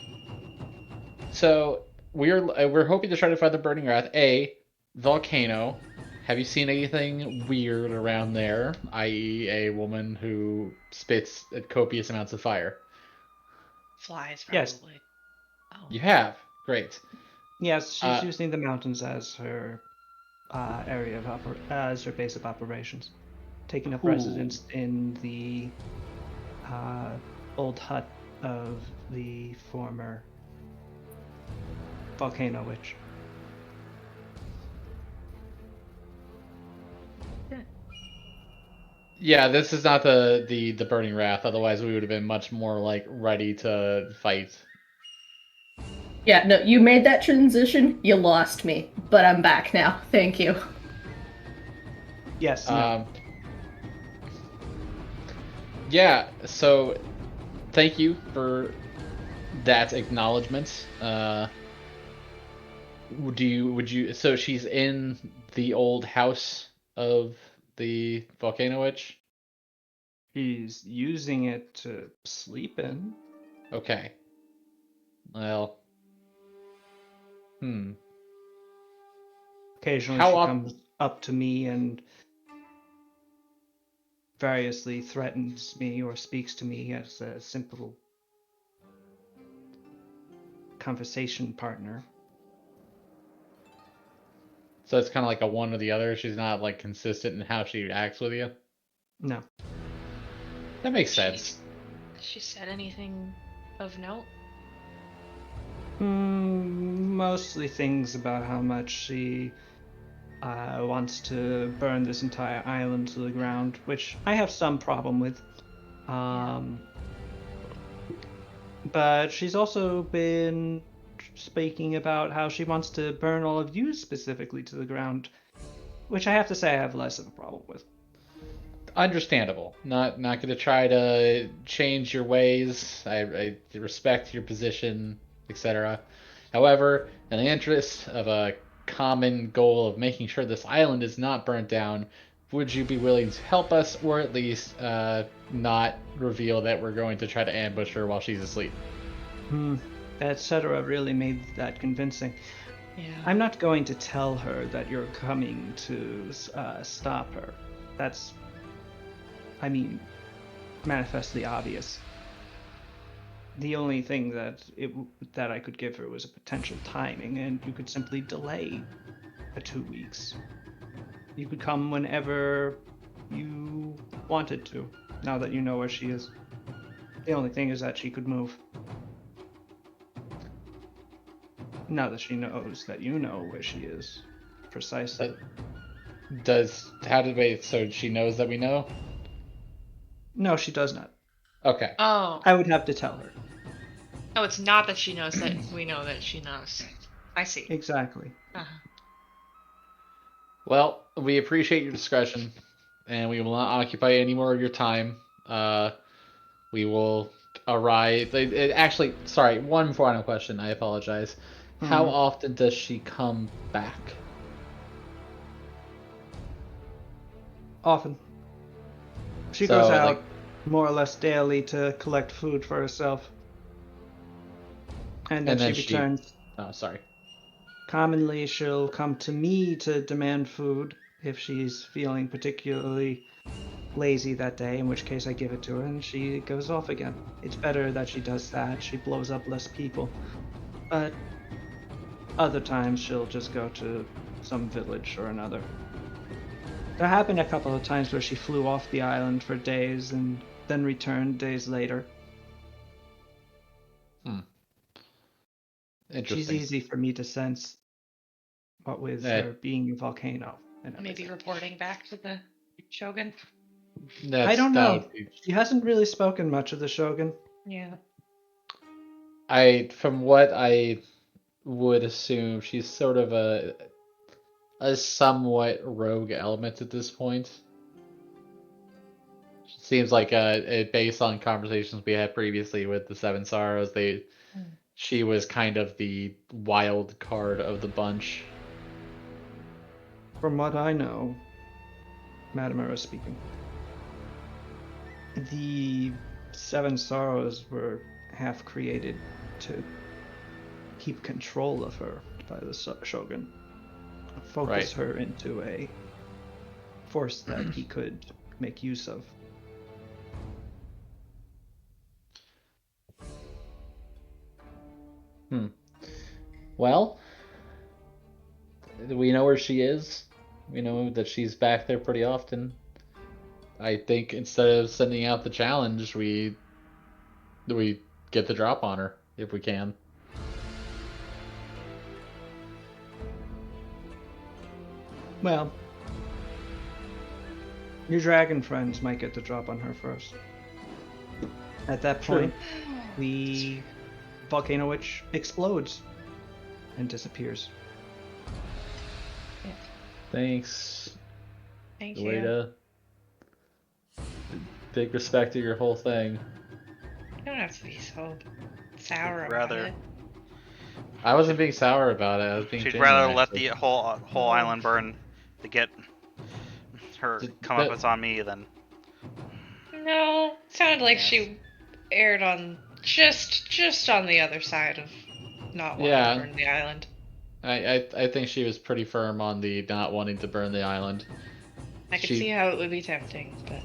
So we're hoping to try to find the Burning Wrath. A volcano. Have you seen anything weird around there? I.e., a woman who spits at copious amounts of fire. Flies, Yes. probably. Oh. You have. Great. Yes, she's using the mountains as her area of as her base of operations, taking up residence in the old hut of the former volcano witch. Yeah, this is not the Burning Wrath. Otherwise, we would have been much more like ready to fight. Yeah, no, you made that transition, you lost me, but I'm back now. Thank you. Yes. No. Yeah. So, thank you for that acknowledgement. Would you? So she's in the old house of the volcano witch. He's using it to sleep in. Okay. Well. Occasionally How she often? comes up to me and variously threatens me or speaks to me as a simple conversation partner. So it's kind of like a one or the other. She's not like consistent in how she acts with you. No. That makes sense. She said anything of note? Mostly things about how much she wants to burn this entire island to the ground, which I have some problem with. But she's also been speaking about how she wants to burn all of you specifically to the ground, which I have to say I have less of a problem with. Understandable. Not going to try to change your ways. I respect your position, etc. However, in the interest of a common goal of making sure this island is not burnt down, would you be willing to help us, or at least not reveal that we're going to try to ambush her while she's asleep? Etc. really made that convincing. Yeah. I'm not going to tell her that you're coming to stop her. That's, I mean, manifestly obvious. The only thing that I could give her was a potential timing, and you could simply delay 2 weeks. You could come whenever you wanted to, now that you know where she is. The only thing is that she could move. Now that she knows that you know where she is, precisely. So she knows that we know? No, she does not. Okay. Oh. I would have to tell her. Oh, it's not that she knows that we know that she knows. I see. Exactly. Uh-huh. Well, we appreciate your discretion, and we will not occupy any more of your time. We will arrive. Actually, sorry, one final question. I apologize. How often does she come back? Often. She So, goes out like- more or less daily to collect food for herself. And then she returns. Oh, sorry. Commonly, she'll come to me to demand food if she's feeling particularly lazy that day, in which case I give it to her and she goes off again. It's better that she does that. She blows up less people. But other times she'll just go to some village or another. There happened a couple of times where she flew off the island for days and then returned days later. Interesting. She's easy for me to sense. what with Eh. her being a volcano and Maybe everything. reporting back to the Shogun. I don't that know. would be. She hasn't really spoken much of the Shogun. Yeah. From what I would assume, she's sort of a somewhat rogue element at this point. Seems like based on conversations we had previously with the Seven Sorrows, she was kind of the wild card of the bunch. From what I know, Madamera speaking, the Seven Sorrows were half created to keep control of her by the Shogun, focus her into a force that he could make use of. Well, we know where she is. We know that she's back there pretty often. I think instead of sending out the challenge, we get the drop on her if we can. Well, your dragon friends might get the drop on her first. At that point, the volcano witch explodes and disappears. Thanks. Thank The way you. to take respect to your whole thing. You don't have to be so sour She'd about rather- it. I wasn't being sour about it. I was being She'd genuine, rather let actually. the whole island burn to get her comeuppance on me than. No, sounded like Yes. she aired on just on the other side of not wanting Yeah. to burn the island. I think she was pretty firm on the not wanting to burn the island. I could She- see how it would be tempting, but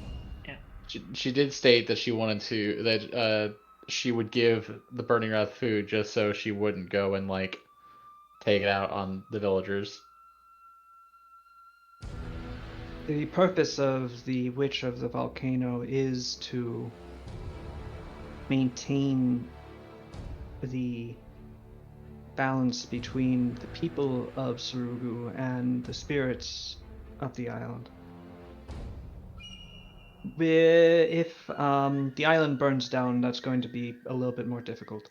She did state that she wanted to that she would give the Burning Wrath food just so she wouldn't go and like take it out on the villagers. The purpose of the Witch of the Volcano is to maintain the balance between the people of Surugu and the spirits of the island. If the island burns down, that's going to be a little bit more difficult.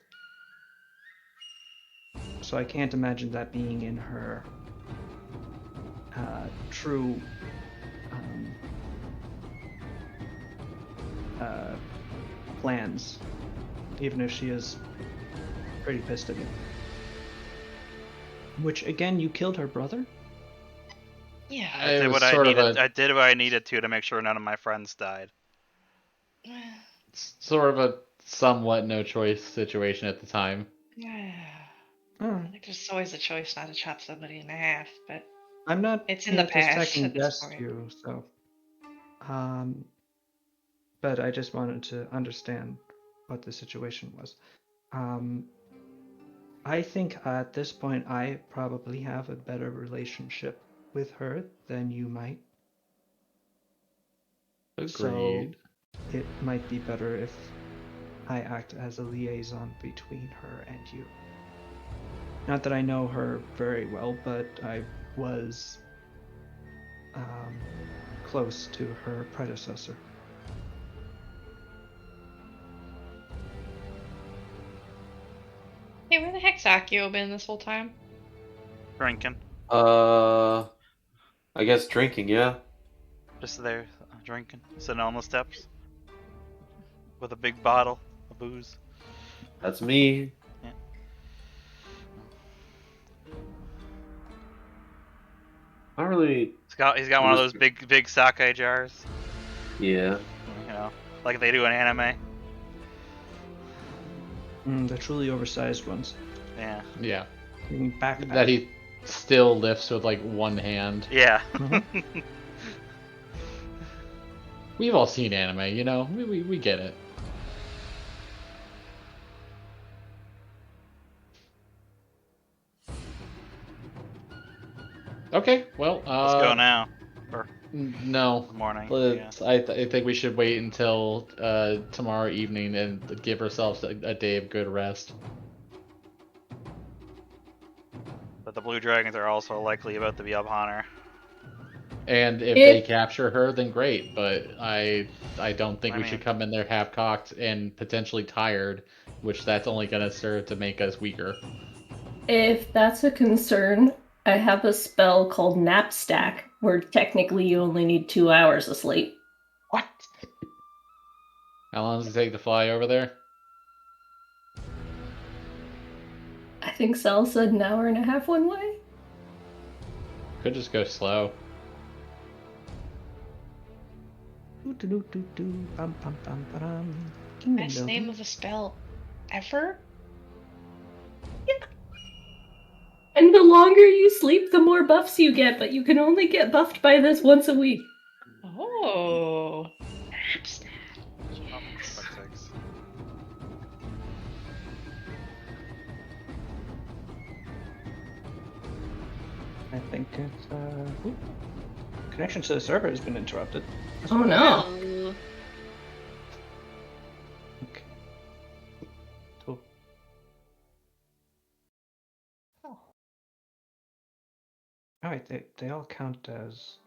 So I can't imagine that being in her true plans, even if she is pretty pissed at you. Which, again, you killed her brother? yeah. I It did was what I sort of needed. a I did what I needed to make sure none of my friends died. sort of a somewhat no choice situation at the time. Oh, I think there's always a choice not to chop somebody in half, but I'm not it's in here the to past second at this guess point. you, so. But I just wanted to understand what the situation was. I think at this point I probably have a better relationship with her than you might. Agreed. So it might be better if I act as a liaison between her and you. Not that I know her very well, but I was close to her predecessor. Hey, where the heck's Akio been this whole time? Drinking. I guess drinking, yeah. Just there, drinking. Sitting on the steps. With a big bottle of booze. That's me. Not really. He's got one of those big sake jars. Yeah. You know, like they do in anime. The truly oversized ones. Yeah. Yeah. Backpack. That he still lifts with like one hand. Yeah. We've all seen anime, you know? We get it. Okay, well, Let's go now. No. Morning. Let's, I think we should wait until tomorrow evening and give ourselves a day of good rest. But the blue dragons are also likely about to be up on her. And if they capture her, then great. But I don't think we should mean- come in there half-cocked and potentially tired, which that's only going to serve to make us weaker. If that's a concern, I have a spell called Nap Stack, where technically you only need 2 hours of sleep. What? How long does it take to fly over there? I think Sal said an hour and a half one way. Could just go slow. Best name of a spell ever? And the longer you sleep, the more buffs you get, but you can only get buffed by this once a week. Oh. Yes. Oh, for fuck's sakes. I think it's connection to the server has been interrupted. Oh no. Oh. Okay. Cool. Alright, they all count as.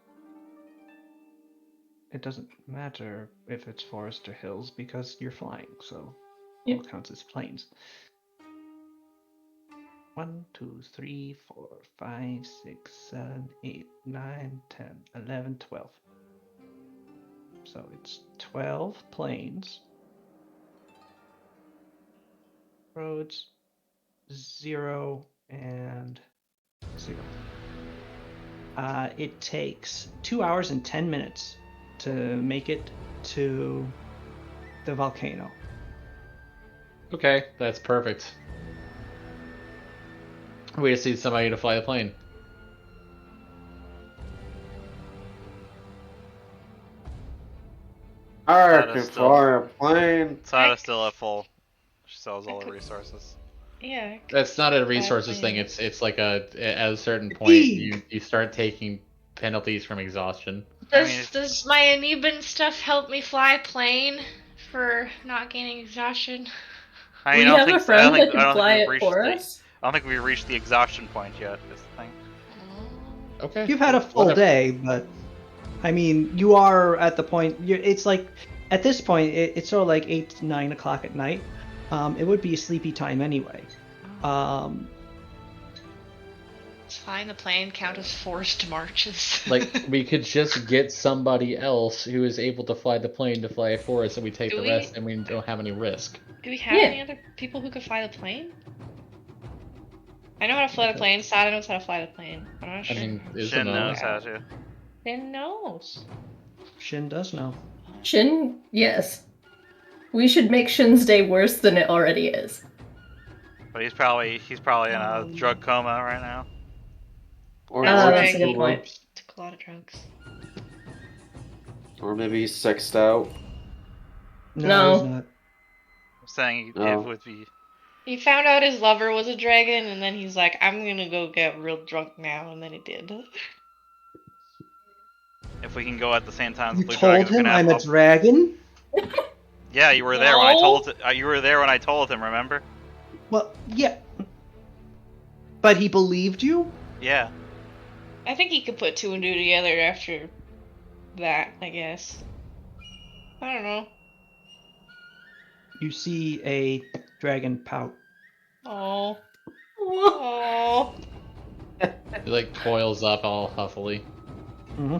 It doesn't matter if it's forest or hills because you're flying, so Yep. all counts as planes. 1, 2, 3, 4, 5, 6, 7, 8, 9, 10, 11, 12. So it's 12 planes. Roads, 0 and 0. It takes 2 hours and 10 minutes to make it to the volcano. Okay, that's perfect. We just need somebody to fly the plane. I That can is still- fly a plane. Sada's still at full. She sells all the resources. Yeah. That's not a resources thing. It's like at a certain point you start taking penalties from exhaustion. Does my Aneban stuff help me fly a plane for not gaining exhaustion? I We don't have think, a friend that I can don't fly think it we've for reached us. I don't think we've reached the exhaustion point yet. Is the thing. Okay. You've had a full Whatever. day, but I mean, you are at the point. It's like at this point, it's sort of like 8 to 9 o'clock at night. It would be a sleepy time anyway. Does flying the plane count as forced marches? Like we could just get somebody else who is able to fly the plane to fly it for us, and we take Do the we- rest, and we don't have any risk. Do we have Yeah. any other people who could fly the plane? I know how to fly the plane. Sada knows how to fly the plane. I'm not I sure. mean, Shin knows Isabel. how to. Shin knows. Shin does know. Shin, yes. We should make Shin's day worse than it already is. But he's probably in a drug coma right now. Or, That's or, right. That's a good point. Took a lot of drugs. or maybe he's sexed out. No. He's not. I'm saying Oh. it would be. He found out his lover was a dragon, and then he's like, "I'm gonna go get real drunk now," and then he did. If we can go at the same time, You the blue told dragons are him gonna have I'm a dragon? Yeah, you were there when I No. told. You were there when I told him. Remember? Well, yeah. But he believed you? Yeah. I think he could put two and two together after that, I guess. I don't know. You see a dragon pout. Oh. Oh. He like coils up all huffily. Mm-hmm.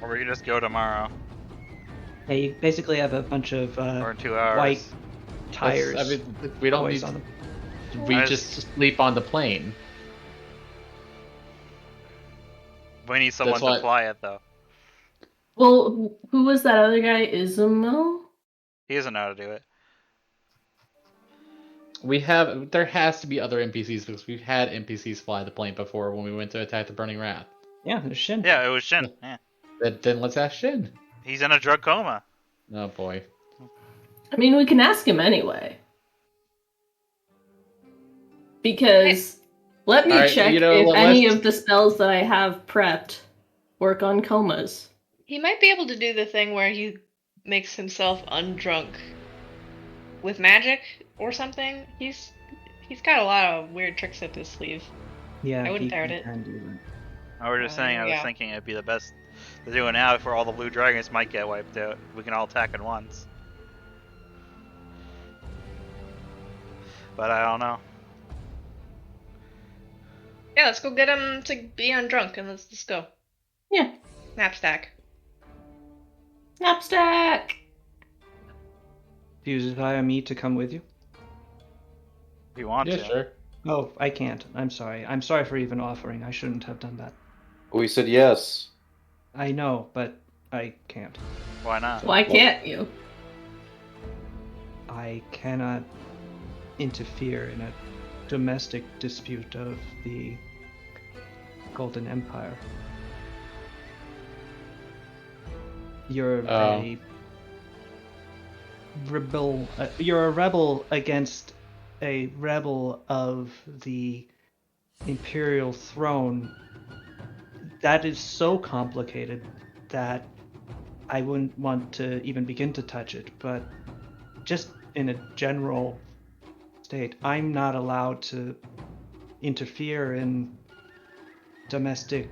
Or we can just go tomorrow Yeah, you basically have a bunch of or in 2 hours. white tires. I mean, we don't toys need. on them. We I just sleep on the plane. We need someone That's to why- fly it though. Well, who was that other guy? Isabel? He doesn't know how to do it. There has to be other NPCs because we've had NPCs fly the plane before when we went to attack the Burning Wrath. Yeah, there's Shin. Yeah, it was Shin. Yeah. Then let's ask Shin. He's in a drug coma. Oh boy. I mean, we can ask him anyway. Because let me Alright, check you know, if let's- any of the spells that I have prepped work on comas. He might be able to do the thing where he makes himself undrunk with magic or something. He's got a lot of weird tricks up his sleeve. Yeah, I wouldn't he doubt it. can do that. I was just saying, I was Yeah. thinking it'd be the best to do it now before all the blue dragons might get wiped out. We can all attack at once. But I don't know. Yeah, let's go get him to be undrunk and let's just go. Yeah. Knapstack. Knapstack! Do you desire me to come with you? If you want Yeah, to. sure. Oh, I can't. I'm sorry. I'm sorry for even offering. I shouldn't have done that. We said yes. I know, but I can't. Why not? Why can't you? I cannot interfere in a domestic dispute of the Golden Empire. You're a rebel. You're a rebel against a rebel of the Imperial throne. That is so complicated that I wouldn't want to even begin to touch it. But just in a general state, I'm not allowed to interfere in domestic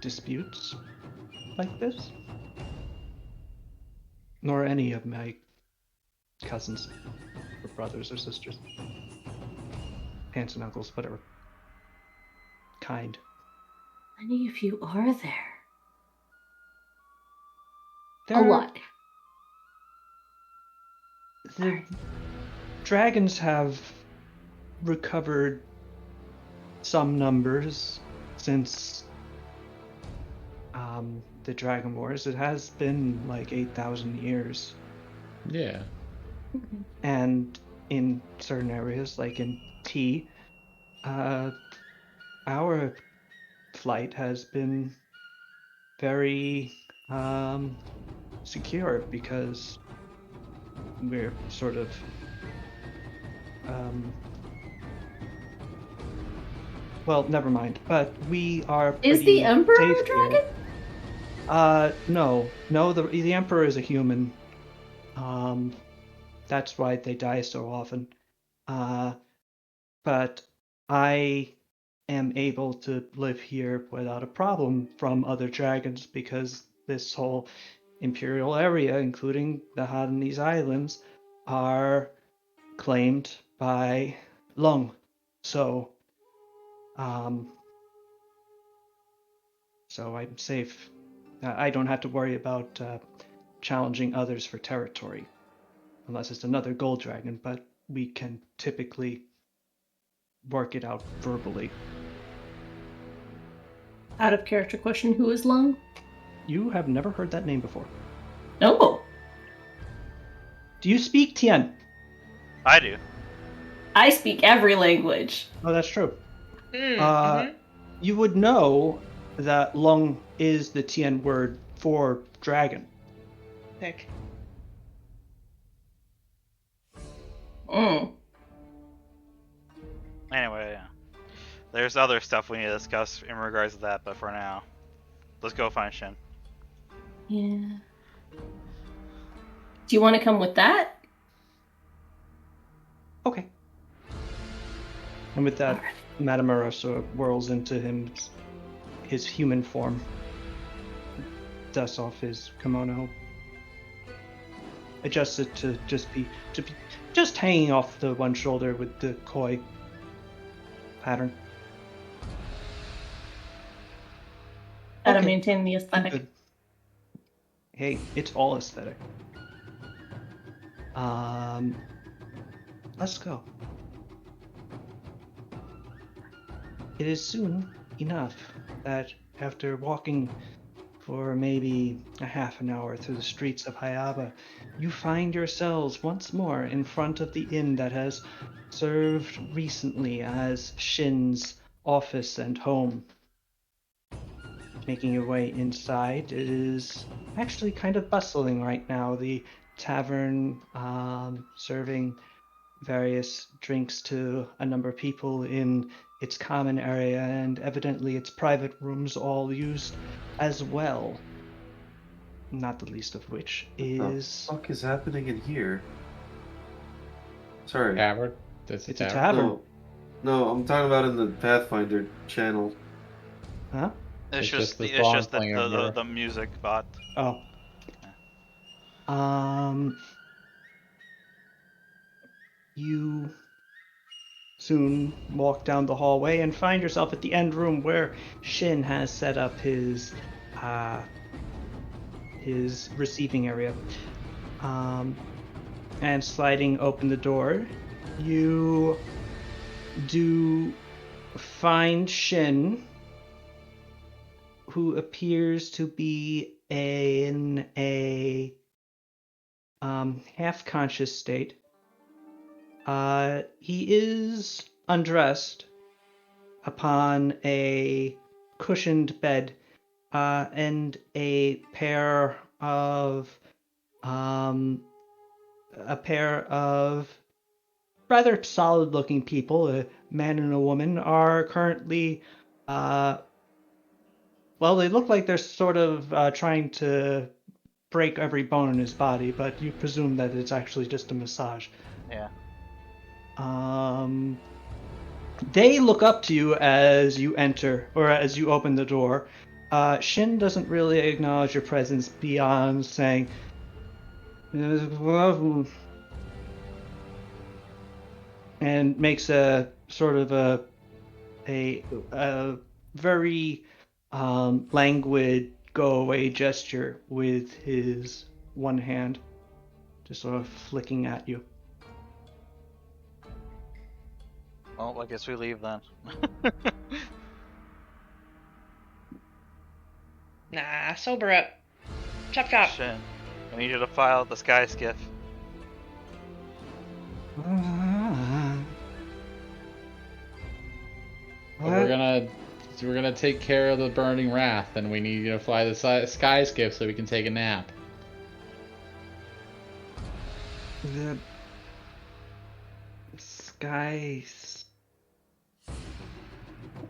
disputes like this, nor any of my cousins or brothers or sisters, aunts and uncles, whatever kind. Many of you are there. A There- lot. The dragons have recovered some numbers since the Dragon Wars. It has been like 8,000 years. Yeah. And in certain areas, like in T, our flight has been very secure because we're sort of well, never mind. But we are Is pretty the Emperor safe a dragon? here. No. The Emperor is a human. That's why they die so often. But I am able to live here without a problem from other dragons because this whole Imperial area, including the Hadanese Islands, are claimed by Lung. So I'm safe. I don't have to worry about challenging others for territory, unless it's another gold dragon, but we can typically work it out verbally. Out of character question, who is Lung? You have never heard that name before. No. Do you speak Tian? I do. I speak every language. Oh, that's true. Mm-hmm. You would know that Lung is the Tian word for dragon. Sick. Mm. Anyway, yeah. There's other stuff we need to discuss in regards to that, but for now, let's go find Shin. Yeah. Do you want to come with that? Okay. And with that, Alright. Madame Arosa whirls into his human form, dusts off his kimono, adjusts it to be just hanging off the one shoulder with the koi pattern. Gotta Okay. maintain the aesthetic. Good. Hey, it's all aesthetic. Let's go. It is soon enough that after walking for maybe a half an hour through the streets of Hayaba, you find yourselves once more in front of the inn that has served recently as Shin's office and home. Making your way inside, it is actually kind of bustling right now. The tavern serving various drinks to a number of people in its common area, and evidently its private rooms all used as well. Not the least of which is... What the fuck is happening in here? Sorry. Tavern. It's a tavern. No. No, I'm talking about in the Pathfinder channel. Huh? It's just the it's song just playing over here. the music bot. Oh. You soon walk down the hallway and find yourself at the end room where Shin has set up his receiving area. And sliding open the door, you do find Shin, who appears to be in a half-conscious state. He is undressed upon a cushioned bed, and a pair of rather solid-looking people, a man and a woman, are currently, well, they look like they're sort of trying to break every bone in his body, but you presume that it's actually just a massage. Yeah. They look up to you as you enter, or as you open the door. Shin doesn't really acknowledge your presence beyond saying, and makes a sort of a very languid go away gesture with his one hand, just sort of flicking at you. Well, I guess we leave then. Nah, sober up. Chop chop. Shin, I need you to file the sky skiff. But we're gonna take care of the burning wrath, and we need you to fly the sky skiff so we can take a nap. The skies.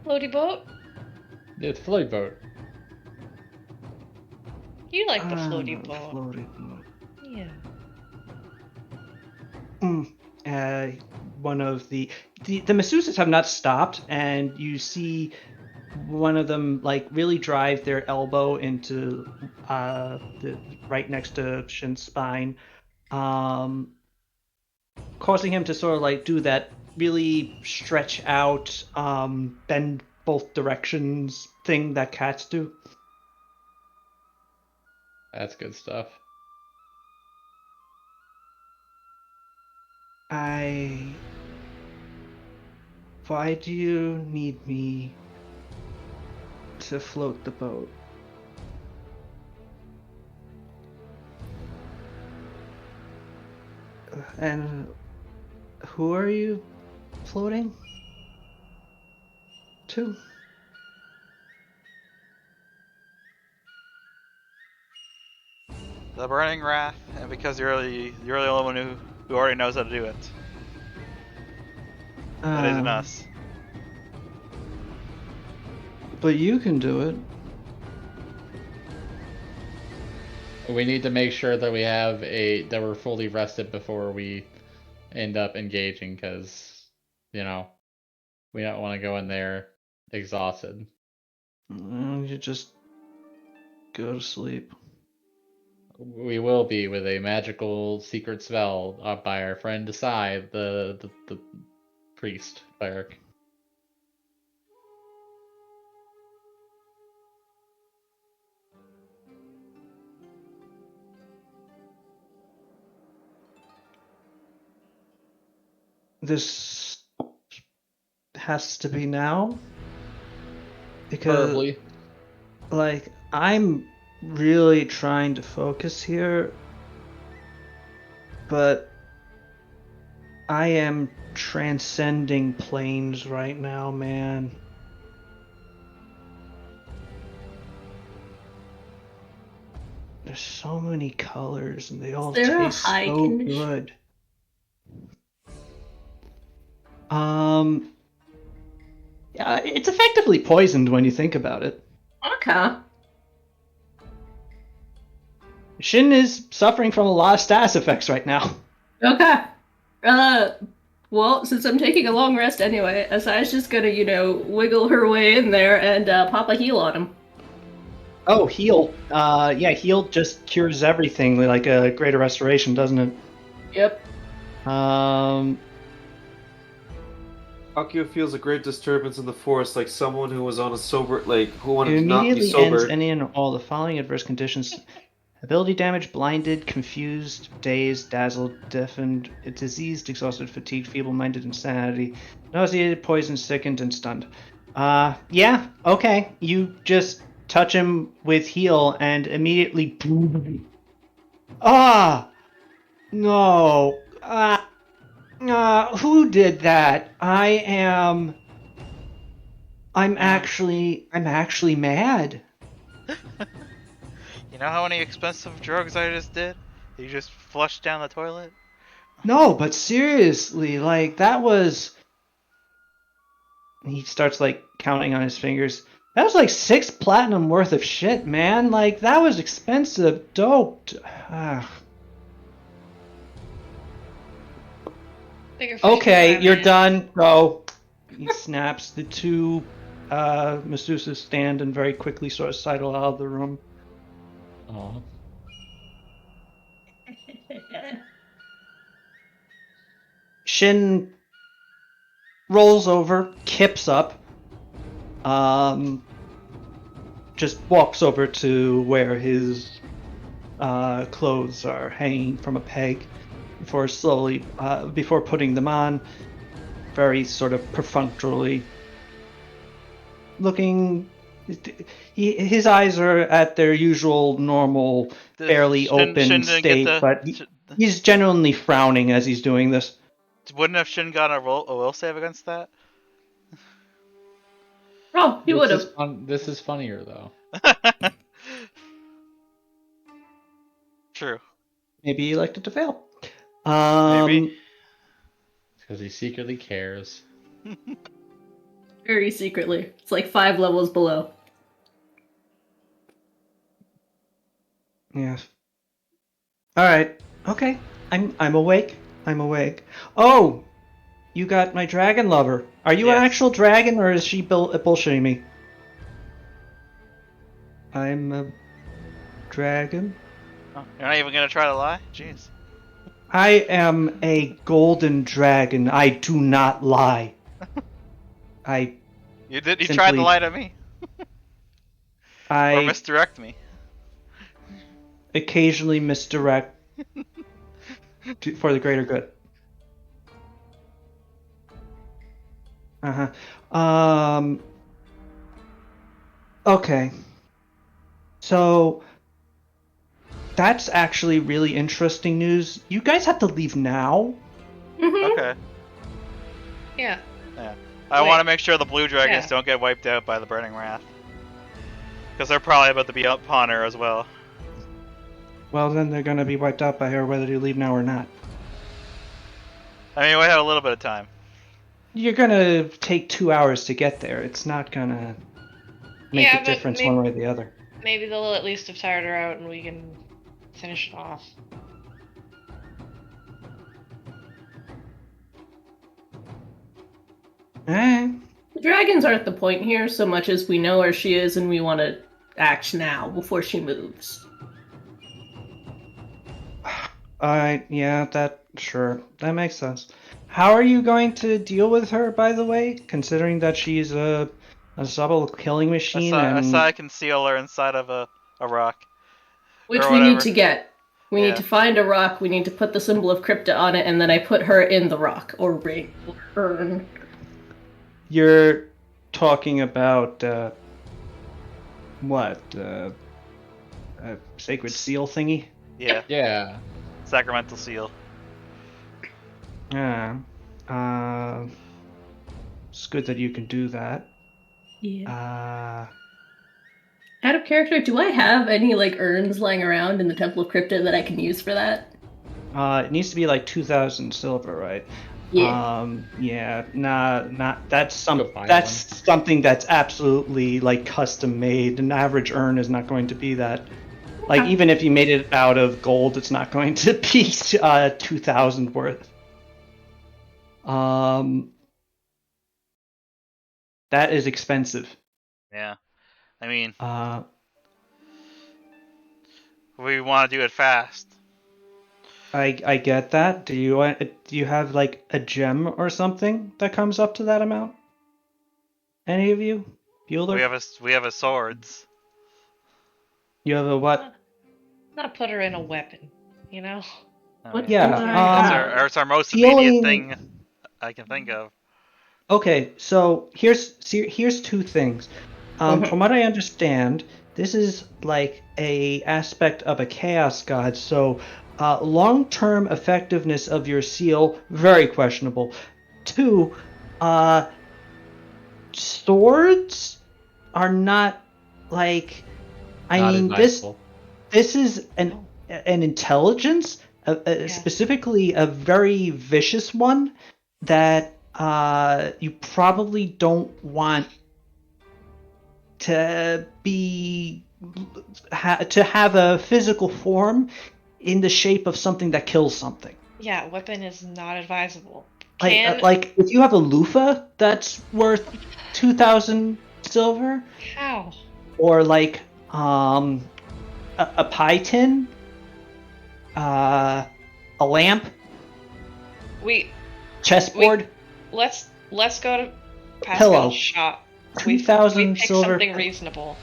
Floaty boat? It's a floaty boat. You like the floaty boat. Floaty boat. Yeah. One of the masseuses have not stopped, and you see one of them like really drive their elbow into the right next to Shin's spine, causing him to sort of like do that really stretch out, bend both directions thing that cats do. That's good stuff. Why do you need me to float the boat? And who are you floating to? The burning wrath, and because you're the only one who already knows how to do it. That isn't us. But you can do it. We need to make sure that that we're fully rested before we end up engaging, because we don't want to go in there exhausted. You just go to sleep. We will be, with a magical secret spell by our friend Desai, the priest cleric. This has to be now, because Preferably. like I'm really trying to focus here, but I am transcending planes right now, man. There's so many colors and they all there a taste high so condition? good. Yeah, it's effectively poisoned when you think about it. Okay. Shin is suffering from a lot of status effects right now. Okay. Well, since I'm taking a long rest anyway, Asai's just gonna, wiggle her way in there and pop a heal on him. Oh, heal. Yeah, heal just cures everything, like a greater restoration, doesn't it? Yep. Akio feels a great disturbance in the forest, like someone who was on a sober, who It wanted to not be immediately ends sober. any and all the following adverse conditions. Ability damage: blinded, confused, dazed, dazzled, deafened, diseased, exhausted, fatigued, feeble-minded, insanity, nauseated, poisoned, sickened, and stunned. Yeah, okay. You just touch him with heal and immediately... Ah! No. Who did that? I'm actually mad. You know how many expensive drugs I just did? You just flushed down the toilet? No, but seriously, like, that was... He starts, like, counting on his fingers. That was, like, 6 platinum worth of shit, man. Like, that was expensive dope. Okay, you're done. Go. He snaps. The two masseuses stand and very quickly sort of sidle out of the room. Aw. Shin rolls over, kips up, just walks over to where his clothes are hanging from a peg before putting them on, very sort of perfunctorily looking. His eyes are at their usual normal, fairly open state, but he's genuinely frowning as he's doing this. Wouldn't have Shin gotten a will save against that? Oh, he would have. This is funnier, though. True. Maybe he elected to fail. Maybe. Because he secretly cares. Very secretly. It's like 5 levels below. Yeah. All right. Okay. I'm awake. Oh, you got my dragon lover. Are you an Yes. actual dragon, or is she bullshitting me? I'm a dragon. Oh, you're not even gonna try to lie? Jeez. I am a golden dragon. I do not lie. You tried to simply- lie to me. Or misdirect me. Occasionally misdirect for the greater good. Okay. So that's actually really interesting news. You guys have to leave now? Mm-hmm. Okay. Yeah. I Wait. want to make sure the blue dragons Yeah. don't get wiped out by the Burning Wrath. Because they're probably about to be upon her as well. Well, then they're gonna be wiped out by her whether you leave now or not. I mean, we have a little bit of time. You're gonna take 2 hours to get there. It's not gonna make Yeah, a but difference maybe- one way or the other. Maybe they'll at least have tired her out and we can finish it off. Alright. The dragons aren't the point here so much as we know where she is and we want to act now before she moves. Alright, yeah, sure. That makes sense. How are you going to deal with her, by the way? Considering that she's a subtle killing machine Asai can seal her inside of a rock. Which Or we need whatever. to get. We Yeah. need to find a rock, we need to put the symbol of crypta on it, and then I put her in the rock, or ring, or urn. You're talking about, what? A sacred seal thingy? Yeah. Yeah. Sacramental seal. Yeah. It's good that you can do that. Yeah. Out of character, do I have any, urns lying around in the Temple of Crypta that I can use for that? It needs to be like 2,000 silver, right? Yeah. Yeah, not that's Go buy something that's absolutely custom made. An average urn is not going to be that. Even if you made it out of gold, it's not going to be 2,000 worth. That is expensive. Yeah. I mean, Uh, we want to do it fast. I get that. Do you have like a gem or something that comes up to that amount? Any of you, Bueller? We have a swords. You have a what? Not put her in a weapon, you know? I What mean, do Yeah. I have? it's our most immediate Healing. thing I can think of. Okay, so here's two things. From what I understand, this is like a aspect of a chaos god. So, long-term effectiveness of your seal very questionable. Two, swords are not like. I Not mean, advisable. this is an intelligence, Yeah. specifically a very vicious one that you probably don't want to be to have a physical form in the shape of something that kills something. Yeah, weapon is not advisable. Like if you have a loofah that's worth 2,000 silver, How? or like a pie tin, a lamp, We chessboard, let's go to pillow. Pascal's shop. We 2,000 pick silver. something reasonable.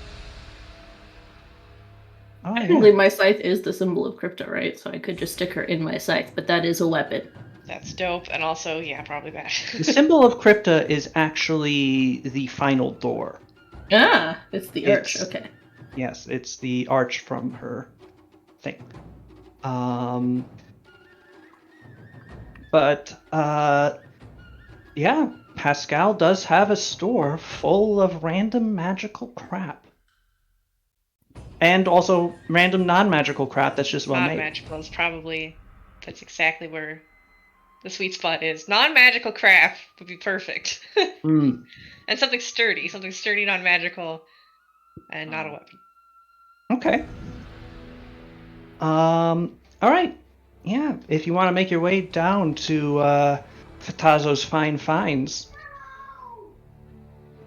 Oh, Technically, yeah. my scythe is the symbol of crypto, right? So I could just stick her in my scythe, but that is a weapon. That's dope, and also, yeah, probably bad. The symbol of crypta is actually the final door. Ah, it's the arch. It's- Okay. Yes, it's the arch from her thing. But yeah, Pascal does have a store full of random magical crap. And also random non-magical crap that's just well made. Non-magical is probably that's exactly where the sweet spot is. Non-magical crap would be perfect. Mm. And something sturdy, non-magical, and not a weapon. Okay. All right. Yeah, if you want to make your way down to Fatazo's Fine Finds.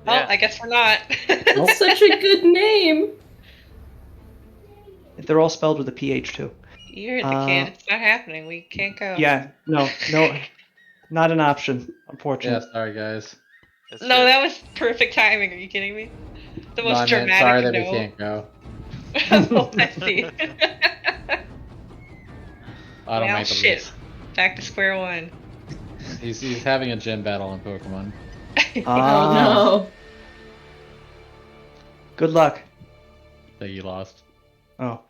Well, Yeah. I guess we're not. That's such a good name. They're all spelled with a PH too. You heard the kid. It's not happening. We can't go. Yeah, no, not an option, unfortunately. Yeah, sorry guys. It's No, good. that was perfect timing. Are you kidding me? The No, most I meant dramatic sorry that no. we can't go. Oh, I see. I don't Well, make the shit. rules. Back to square one. He's having a gym battle in Pokemon. Oh no. Good luck. That you lost. Oh.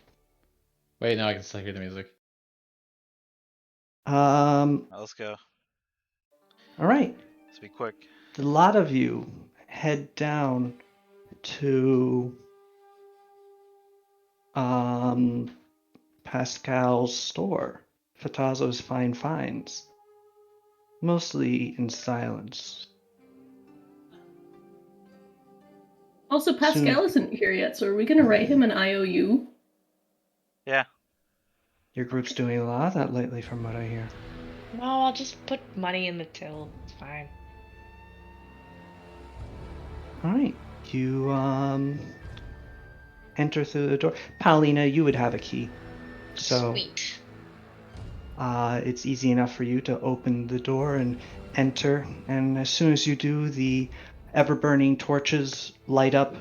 Wait, no, I can still hear the music. Let's go. All right. Let's be quick. A lot of you head down to Pascal's store, Fatazo's Fine Finds, mostly in silence. Also, Pascal isn't here yet, so are we gonna write him an IOU? Yeah. Your group's doing a lot of that lately, from what I hear. No, I'll just put money in the till. It's fine. All right. You enter through the door. Paulina, you would have a key. So Sweet. it's easy enough for you to open the door and enter, and as soon as you do, the ever-burning torches light up,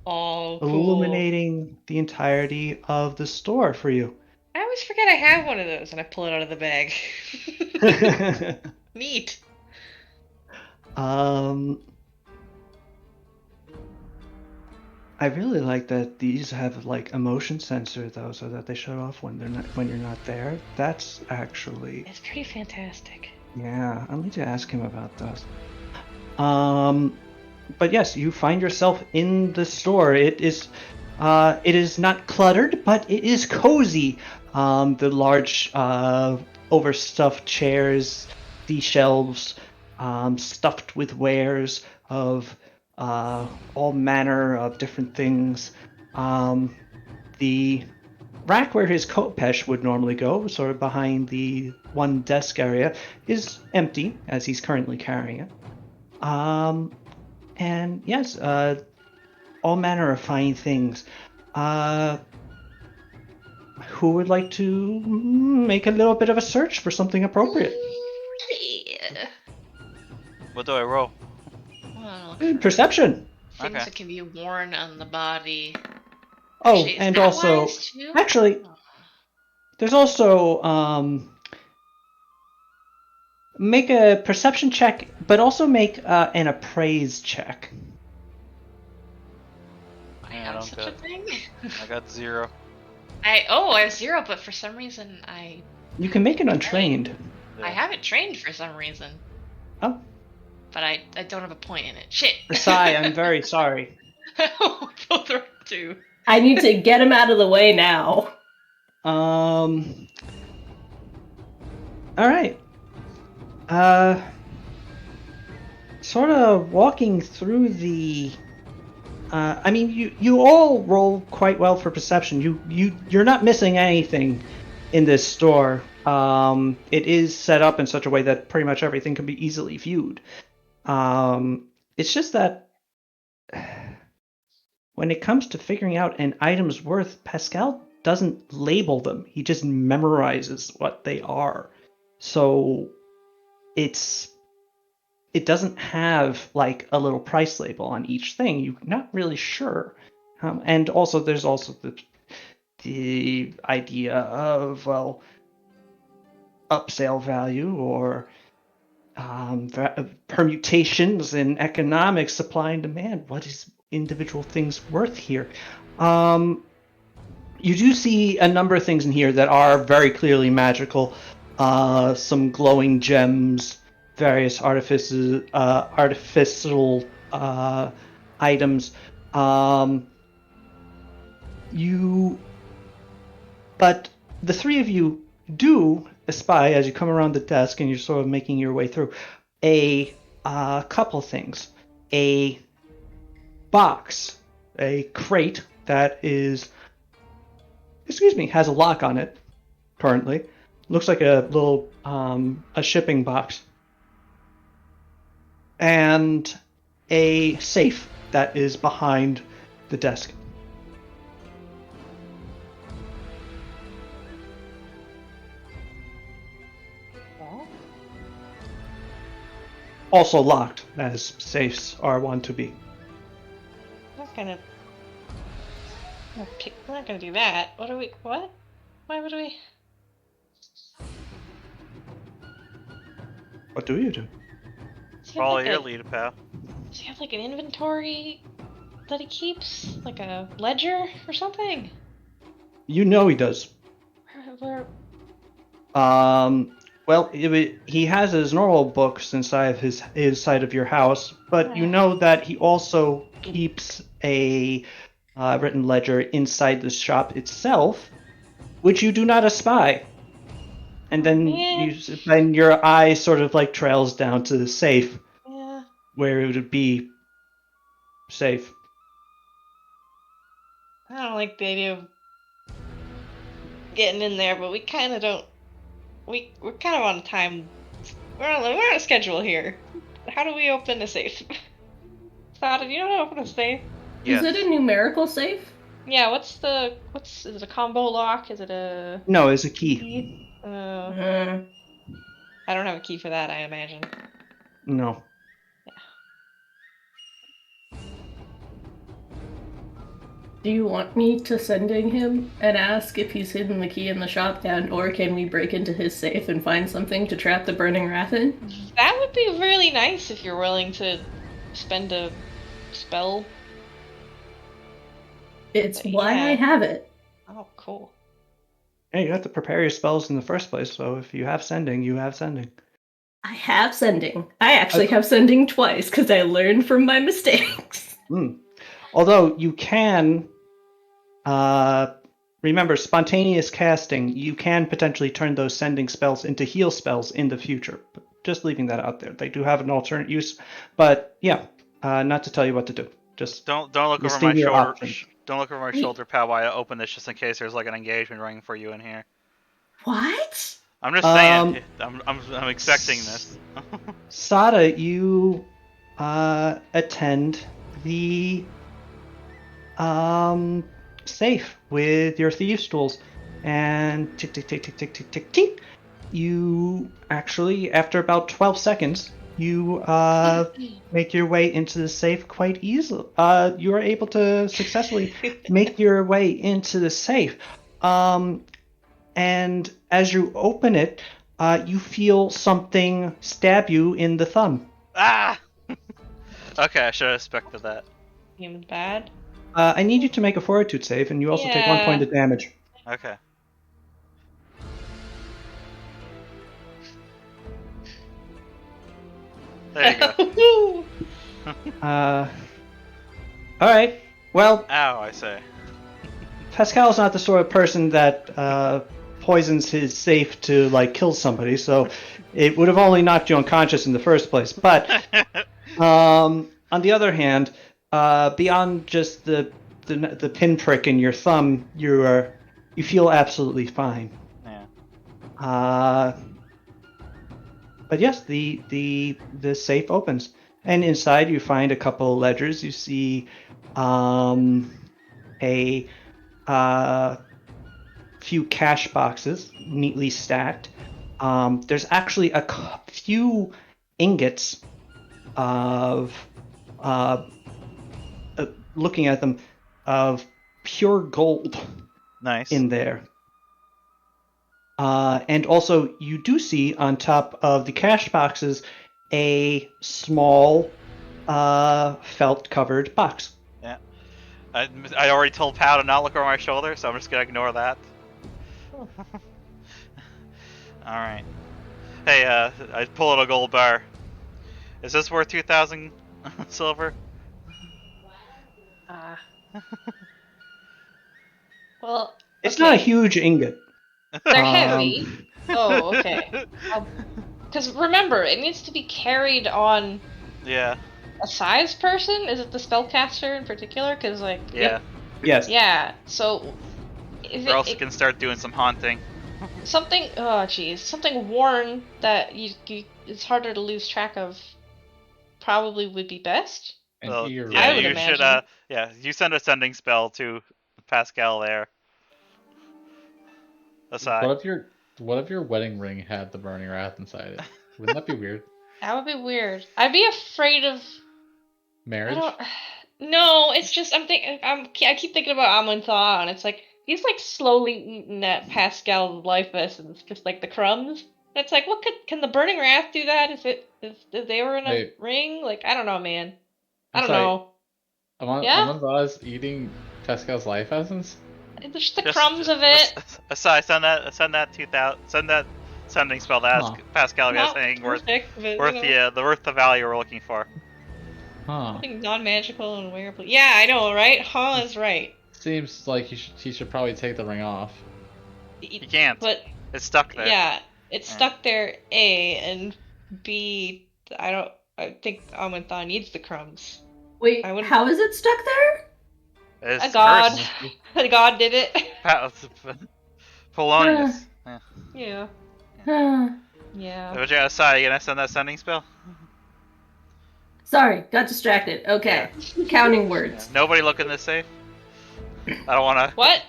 Oh, cool. illuminating the entirety of the store for you. I always forget I have one of those, and I pull it out of the bag. Neat. I really like that these have like a motion sensor though, so that they shut off when you're not there. That's actually, It's pretty fantastic. yeah. I'll need to ask him about those. But yes, you find yourself in the store. It is not cluttered, but it is cozy. The large overstuffed chairs, the shelves stuffed with wares of all manner of different things. The rack where his coat pesh would normally go, sort of behind the one desk area, is empty as he's currently carrying it. And yes, all manner of fine things. Who would like to make a little bit of a search for something appropriate? Yeah. What do I roll? Well, look for Perception. things Okay. that can be worn on the body. Oh, Actually, is and that also, wise too? actually, Oh. there's also make a perception check, but also make an appraise check. I Yeah, I have don't such got- a thing. I got 0. I have 0, but for some reason You can make it untrained. I have it trained for some reason, Oh, but I don't have a point in it. Shit. Sai, I'm very sorry. Both are 2. I need to get him out of the way now. All right. Sort of walking through the. I mean, you all roll quite well for perception. You're not missing anything in this store. It is set up in such a way that pretty much everything can be easily viewed. It's just that when it comes to figuring out an item's worth, Pascal doesn't label them. He just memorizes what they are. So it doesn't have like a little price label on each thing. You're not really sure. And also there's also the idea of, well, upsale value or permutations in economics, supply and demand. What is individual things worth here? You do see a number of things in here that are very clearly magical. Some glowing gems, various artificial items. But the three of you do espy, as you come around the desk and you're sort of making your way through, a couple things. A box, a crate that is, has a lock on it currently. Looks like a little a shipping box. And a safe that is behind the desk. Also locked, as safes are wont to be. We're not gonna do that. What? Why would we? What do you do? Does he have Follow like your a- lead, pal. Does he have like an inventory that he keeps? Like a ledger or something? You know he does. Where Well, he has his normal books inside his side of your house, but you know that he also keeps a written ledger inside the shop itself, which you do not espy. And then then your eye sort of like trails down to the safe, where it would be safe. I don't like the idea of getting in there, but we kind of don't. We're kind of on time. We're on a schedule here. How do we open a safe? Sada, do you know how to open a safe? Yes. Is it a numerical safe? Yeah. Is it a combo lock? Is it a No, it's a key. key? Uh, I don't have a key for that, I imagine. No. do you want me to sending him and ask if he's hidden the key in the shop, and or can we break into his safe and find something to trap the burning wrath in? That would be really nice if you're willing to spend a spell. It's why Yeah. I have it. Oh, cool. Yeah, you have to prepare your spells in the first place, so if you have sending, you have sending. I have sending. I actually have sending twice because I learned from my mistakes. Although you can, remember, spontaneous casting, you can potentially turn those sending spells into heal spells in the future. But just leaving that out there. They do have an alternate use, but yeah, not to tell you what to do. Just Don't look over listing my your shoulder. options. Don't look over my shoulder, pal, while I open this just in case there's like an engagement ring for you in here. What? I'm just saying. I'm expecting this. Sada, you attend the safe with your thieves' tools, and tick tick tick tick tick tick tick tick. You actually, after about 12 seconds, you make your way into the safe quite easily. You are able to successfully make your way into the safe. And as you open it, you feel something stab you in the thumb. Ah! Okay, I should have expected that. Seems bad. I need you to make a fortitude save, and you also take 1 point of damage. Okay. There you go. All right. Well, Ow, I say. Pascal's not the sort of person that poisons his safe to like kill somebody, so it would have only knocked you unconscious in the first place. But on the other hand, beyond just the pinprick in your thumb, you feel absolutely fine. Yeah. But yes, the safe opens, and inside you find a couple ledgers. You see a few cash boxes neatly stacked. There's actually a few ingots of looking at them of pure gold Nice. in there. And also, you do see on top of the cash boxes a small felt-covered box. Yeah. I already told Pal to not look over my shoulder, so I'm just gonna ignore that. Alright. Hey, I pull out a gold bar. Is this worth 2,000 silver? Well, It's not a huge ingot. They're heavy. Oh, okay. Because remember, it needs to be carried on. Yeah. A size person? Is it the spellcaster in particular? Because like. Yeah. Yes. Yeah. So. Or else you can start doing some haunting. Something. Oh, jeez. Something worn that it's harder to lose track of. Probably would be best. Well, Yeah, I would you imagine. should. Yeah, you send a sending spell to Pascal there. Aside. What if your wedding ring had the burning wrath inside it? Wouldn't that be weird? That would be weird. I'd be afraid of Marriage? No, it's just I keep thinking about Amun'Tha, and it's like he's like slowly eating at Pascal's life essence, just like the crumbs. It's like, what can the burning wrath do that if they were in a ring? Like, I don't know, man. I don't know. Amun'Tha's eating Pascal's life essence? Just the crumbs of it. Aside, send that 2,000. Send that sending spell to ask Pascal if he has anything worth the value we're looking for. Something non-magical and wearable. Yeah, I know, right? Is right. Seems like he should probably take the ring off. He can't. But it's stuck there. Yeah, it's stuck there. A and B. I think Amun'Tha needs the crumbs. Wait, how is it stuck there? It's a god. A god did it. Polonius. Yeah. Yeah. What you gotta say? You gonna send that sending spell? Sorry, got distracted. Okay. Yeah. Counting words. Yeah. Nobody look in this safe? I don't wanna... What?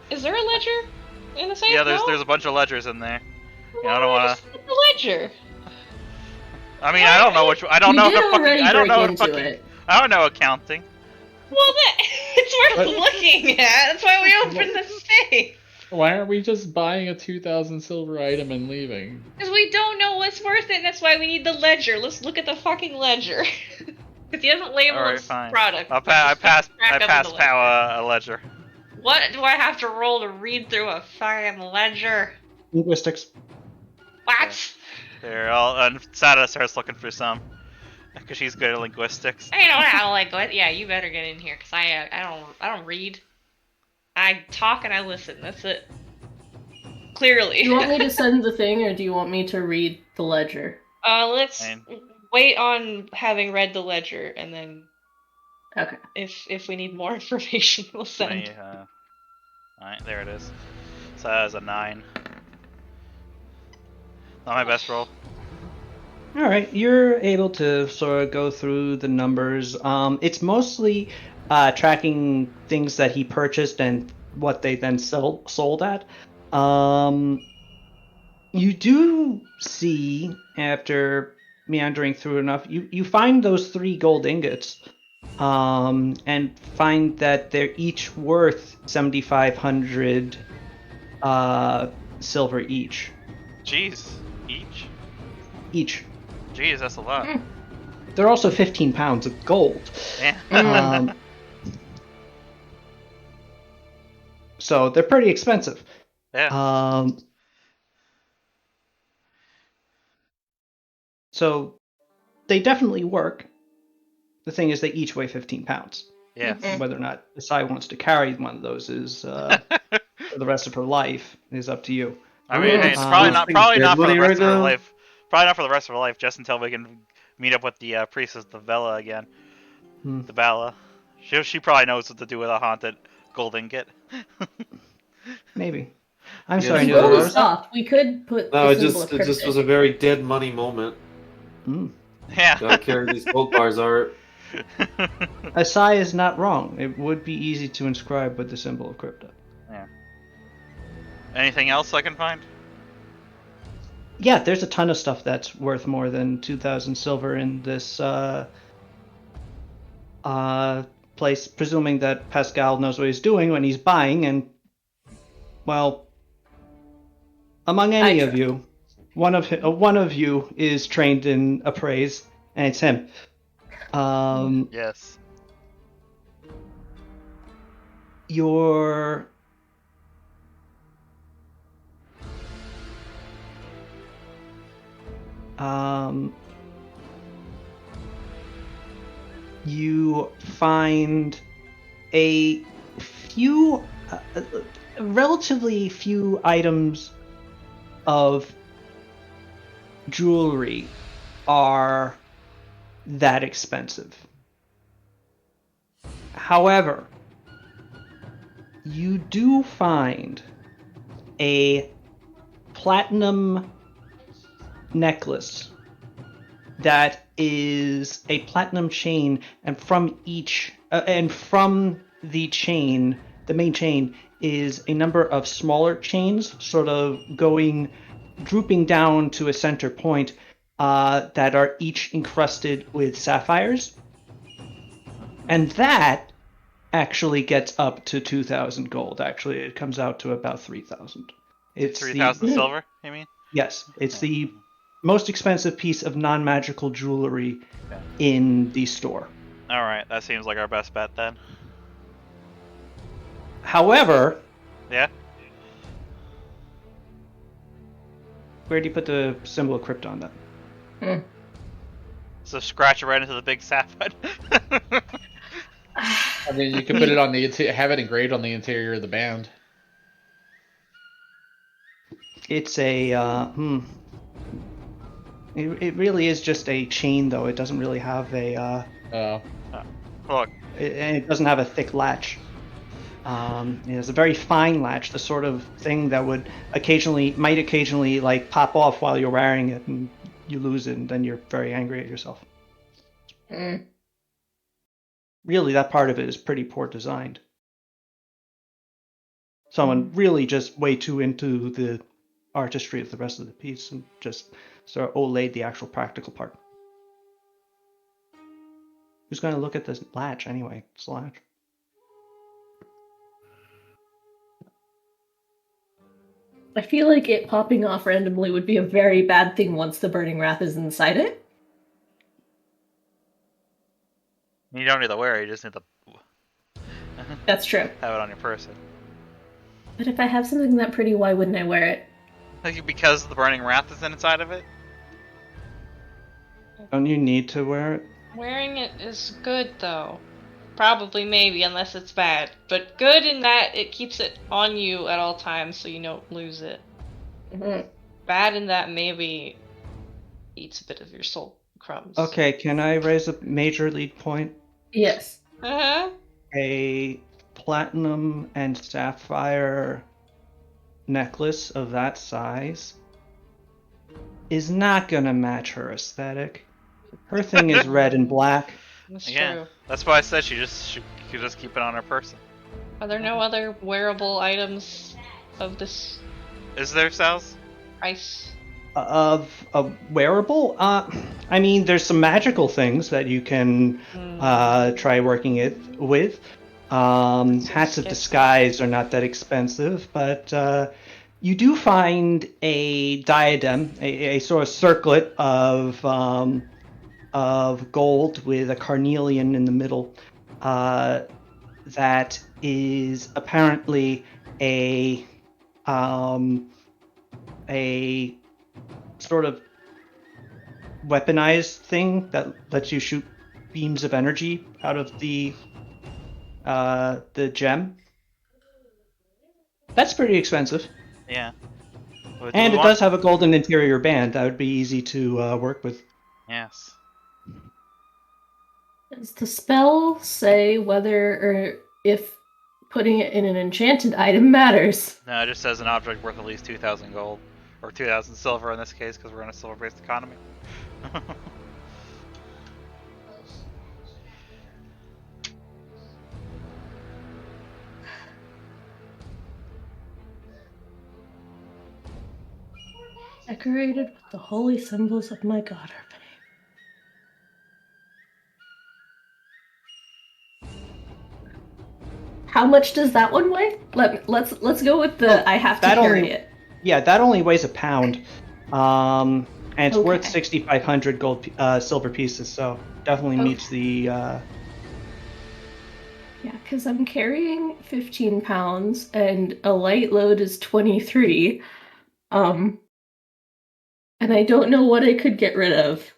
Is there a ledger in the safe? Yeah, there's a bunch of ledgers in there. Yeah, I don't wanna... the ledger? I mean, I don't know which... I don't know the fucking... I don't know the fucking... I don't know accounting. Well, it's worth looking at. That's why we opened the safe. Why aren't we just buying a 2,000 silver item and leaving? Because we don't know what's worth it, that's why we need the ledger. Let's look at the fucking ledger. Because he doesn't label his product. I pass Pow a ledger. What do I have to roll to read through a fucking ledger? Linguistics. What? Here, and Sada starts looking for some. Because she's good at linguistics. I don't know how linguistics. Yeah, you better get in here, because I don't read. I talk and I listen. That's it. Clearly. Do you want me to send the thing, or do you want me to read the ledger? Let's wait on having read the ledger, and then Okay. If we need more information, we'll send. Alright, there it is. So that was a 9. Not my best roll. All right, you're able to sort of go through the numbers. It's mostly tracking things that he purchased and what they then sold at. You do see, after meandering through enough, you find those 3 gold ingots, and find that they're each worth 7,500 silver each. Jeez. Each? Each. Jeez, that's a lot. They're also 15 pounds of gold. Yeah. So they're pretty expensive. Yeah. So they definitely work. The thing is, they each weigh 15 pounds. Yes. Whether or not Asai wants to carry one of those is for the rest of her life is up to you. I mean, hey, it's probably not for the rest of her life. Probably not for the rest of her life, just until we can meet up with the priestess, the Vela again. The Bala. She probably knows what to do with a haunted gold ingot. Maybe. I'm Yes, sorry, We but- Nila. will What was that? stop. We could put No, the it symbol of just was cryptic. a very dead money moment. Yeah. Gotta carry these gold bars are. Asai is not wrong. It would be easy to inscribe with the symbol of crypto. Yeah. Anything else I can find? Yeah, there's a ton of stuff that's worth more than 2,000 silver in this place, presuming that Pascal knows what he's doing when he's buying, and, well, among any of you, one of you is trained in appraise, and it's him. Yes. Your you find a few, relatively few items of jewelry are that expensive. However, you do find a platinum necklace that is a platinum chain, and from the chain, the main chain, is a number of smaller chains, sort of drooping down to a center point, that are each encrusted with sapphires, and that actually gets up to 2,000 gold. Actually, it comes out to about 3,000. It's 3,000 silver, you mean? Yes, it's the most expensive piece of non-magical jewelry in the store. Alright, that seems like our best bet then. However, Yeah? where do you put the symbol of Krypton then? So scratch it right into the big sapphire. I mean, you could put it on have it engraved on the interior of the band. It's a It really is just a chain, though. It doesn't really have a Look. And it doesn't have a thick latch. It has a very fine latch, the sort of thing that might occasionally like pop off while you're wearing it, and you lose it, and then you're very angry at yourself. Really, that part of it is pretty poor designed. Someone really just way too into the artistry of the rest of the piece and just sort of olayed the actual practical part. Who's going to look at this latch anyway? It's a latch. I feel like it popping off randomly would be a very bad thing once the Burning Wrath is inside it. You don't need to wear it, you just need to That's true. have it on your person. But if I have something that pretty, why wouldn't I wear it? Because the Burning Wrath is inside of it? Don't you need to wear it? Wearing it is good, though. Probably, maybe, unless it's bad. But good in that it keeps it on you at all times so you don't lose it. Bad in that maybe eats a bit of your soul crumbs. Okay, can I raise a major league point? Yes. Uh-huh. A platinum and sapphire necklace of that size is not gonna match her aesthetic. Her thing is red and black. That's Yeah, true. that's why I said she could just keep it on her person. Are there no other wearable items of this Is there, Sal's? price? Of a wearable? I mean, there's some magical things that you can try working it with. Hats of disguise are not that expensive, but you do find a diadem, a sort of circlet of gold with a carnelian in the middle. That is apparently a sort of weaponized thing that lets you shoot beams of energy out of the gem. That's pretty expensive. Yeah. But do And we it want... does have a golden interior band. That would be easy to work with. Yes. Does the spell say whether or if putting it in an enchanted item matters? No, it just says an object worth at least 2,000 gold. Or 2,000 silver in this case, because we're in a silver-based economy. Decorated with the holy symbols of my god. How much does that one weigh? Let's go with the I have to that carry only- it. Yeah, that only weighs a pound. And it's worth Okay. 6,500 silver pieces, so definitely meets the. Yeah, because I'm carrying 15 pounds and a light load is 23. And I don't know what I could get rid of.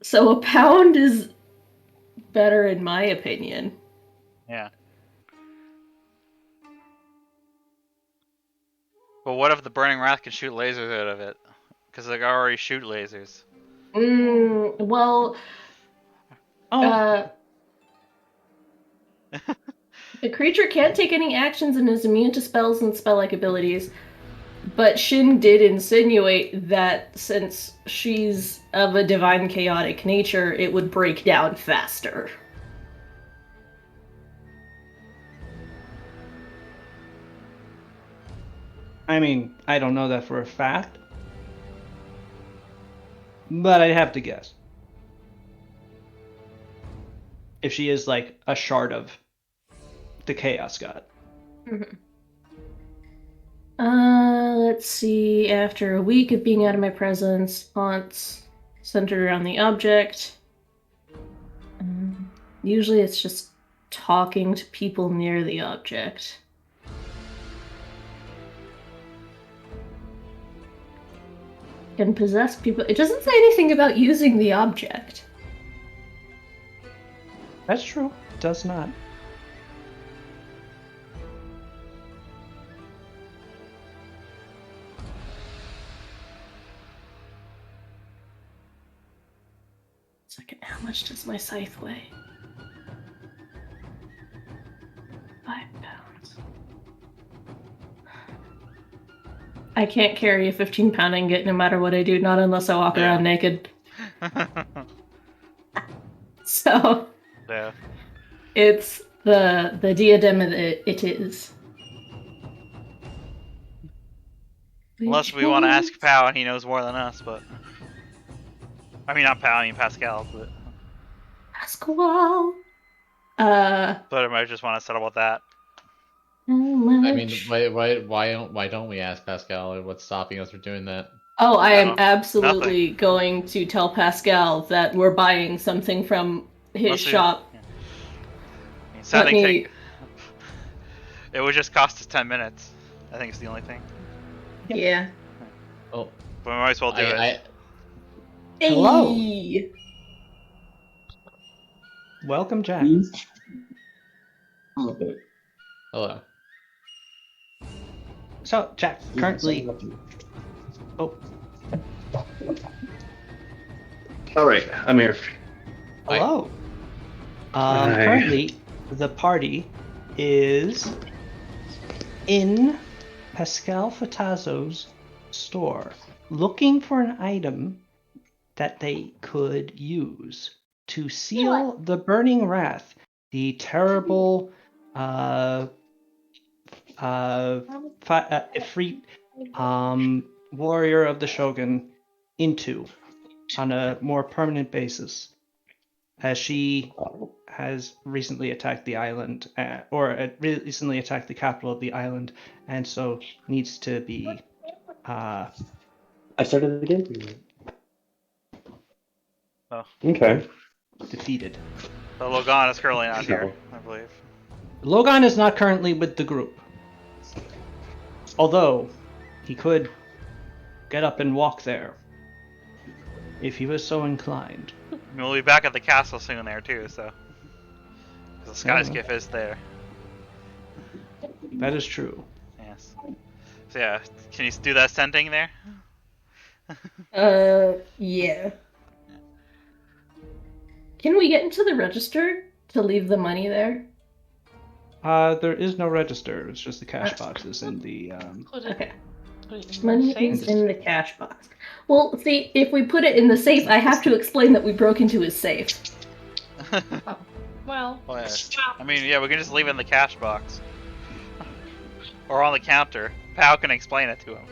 So a pound is better in my opinion. Yeah. But what if the Burning Wrath can shoot lasers out of it? Because they already shoot lasers. Well, Oh, the creature can't take any actions and is immune to spells and spell-like abilities. But Shin did insinuate that since she's of a divine chaotic nature, it would break down faster. I mean, I don't know that for a fact, but I'd have to guess. If she is like a shard of the Chaos God. Let's see. After a week of being out of my presence, haunts centered around the object. Usually it's just talking to people near the object. Can possess people. It doesn't say anything about using the object. That's true. It does not. Second, how much does my scythe weigh? 5 pounds. I can't carry a 15-pound ingot no matter what I do, not unless I walk around naked. So Yeah. it's the diadem that it is. Unless we want to ask Pal and he knows more than us, but... I mean, not Pal, I mean Pascal, but... Pasquale. But I might just want to settle with that. I mean, why don't we ask Pascal? What's stopping us from doing that? Oh, I am No, absolutely going to tell Pascal that we're buying something from his Mostly- shop. yeah. I mean, Let sending me. thing, it would just cost us 10 minutes. I think it's the only thing. Yeah. Oh, But we might as well do it. Hello. Hey! Welcome, Jack. Hello. So, Jack, currently. Oh. All right, I'm here. Hello. Hi. Currently, the party is in Pascal Fatazzo's store, looking for an item that they could use to seal the Burning Wrath, the terrible Ifrit warrior of the Shogun, into on a more permanent basis, as she has recently attacked the island, recently attacked the capital of the island, and so needs to be I started the game. Oh. Okay. defeated. So Logan is currently not here, No. I believe. Logan is not currently with the group, although he could get up and walk there if he was so inclined. We'll be back at the castle soon there too, so. 'Cause the Yeah. skyskiff is there. That is true. Yes. So yeah, can you do that sending there? Yeah. Can we get into the register to leave the money there? There is no register. It's just the cash boxes in the. Put it, Okay. put it in the Money safe. is in the cash box. Well, see, if we put it in the safe, I have to explain that we broke into his safe. Well, Well, yeah. I mean, yeah, we can just leave it in the cash box. Or on the counter. Pal can explain it to him.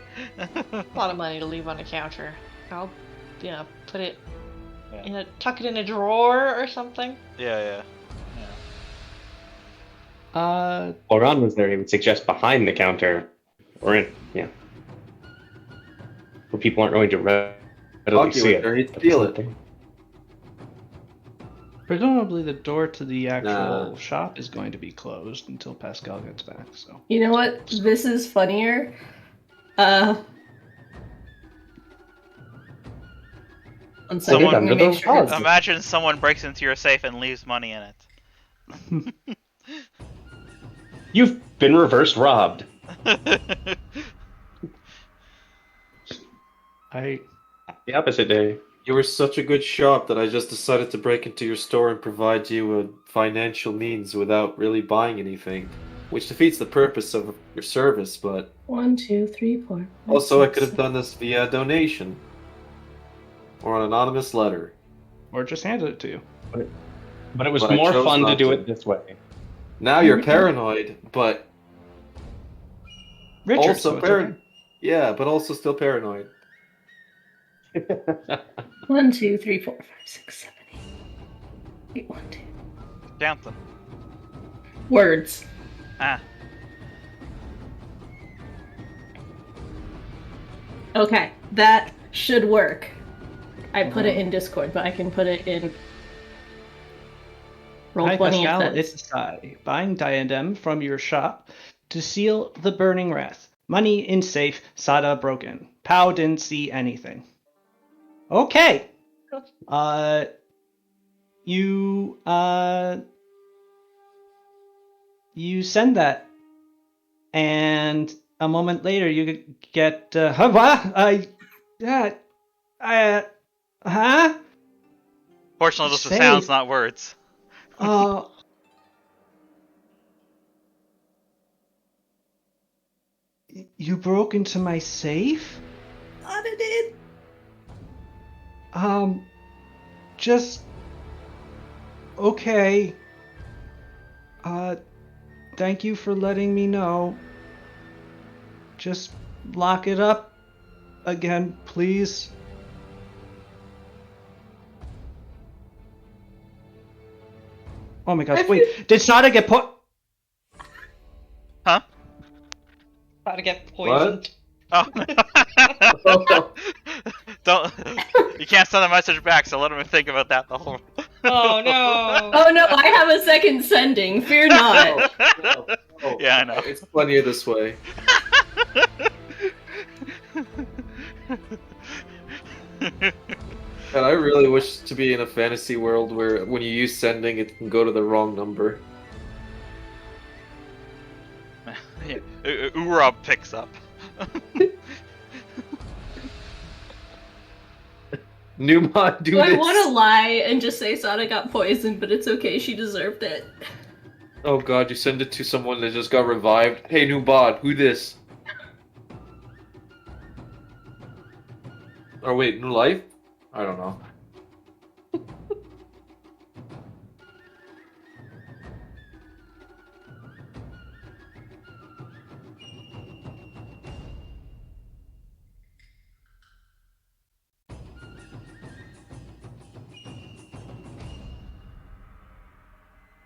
a lot of money to leave on the counter. I'll, put it tuck it in a drawer or something. Yeah. Logan was there. He would suggest behind the counter, or in, yeah, where people aren't going to readily Bucky see was there, it. he'd steal it. Presumably, the door to the actual shop is going to be closed until Pascal gets back. So. You know what? This is funnier. One second, Someone- let me make sure. Pause. Imagine someone breaks into your safe and leaves money in it. You've been reverse robbed. The opposite day. You were such a good shop that I just decided to break into your store and provide you with financial means without really buying anything, which defeats the purpose of your service, but 1, 2, 3, 4. also I could have done this via donation or an anonymous letter. Or just handed it to you. But it was But I more chose fun to not do to. it this way. Now you're paranoid, but Richard, also so it's okay. Yeah, but also still paranoid. 1, 2, 3, 4, 5, 6, 7, 8. 8, 1, 2. Count them. Words. Ah. Okay, that should work. I put it in Discord, but I can put it in Roll Hi 20 Pascal, if it's that's... Sai. Buying diadem from your shop to seal the burning wrath. Money in safe, Sada broken. Pow didn't see anything. Okay. You send that, and a moment later you get huh? Fortunately, those are Safe. sounds, not words. You broke into my safe? Audited. Just okay. Thank you for letting me know. Just lock it up again, please. Oh my gosh, wait, did Sada get put? Huh? How to get poisoned. Oh. Don't. You can't send a message back, so let him think about that the whole. Oh no! Oh no, I have a second sending. Fear not. Oh, Yeah, I know. It's funnier this way. And I really wish to be in a fantasy world where when you use sending, it can go to the wrong number. Yeah. Urab picks up. Numa, do I this. want to lie and just say Sana got poisoned, but it's okay. She deserved it. Oh god, you send it to someone that just got revived. Hey, new bot, who this? Or wait, new life? I don't know.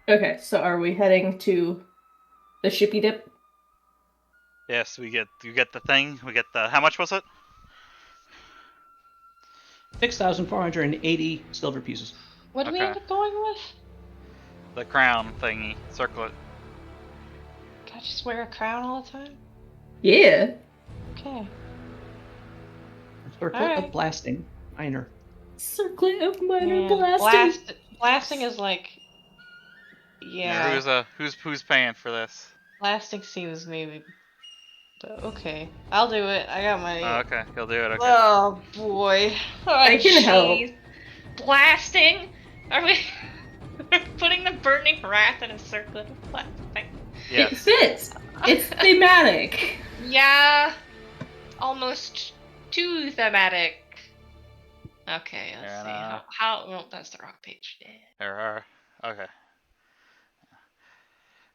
Okay, so are we heading to the shippy dip? Yes, you get the thing. We get the how much was it? 6,480 silver pieces. What do we Okay. end up going with? The crown thingy. Circle it. Can I just wear a crown all the time? Yeah. Okay. Circlet Alright. of blasting. Minor. Circlet of minor Man, blasting. blasting is like, yeah. Who's paying for this? Blasting seems maybe, but okay. I'll do it. I got my. Oh, okay, he'll do it. Okay. Oh boy. Oh, I can help. jeez. Blasting? Are we putting the burning wrath in a circlet of blasting? It Yes. fits. It's thematic. Yeah. Almost too thematic. Okay, let's Fair see. enough. How well, that's the wrong page. There are. Okay.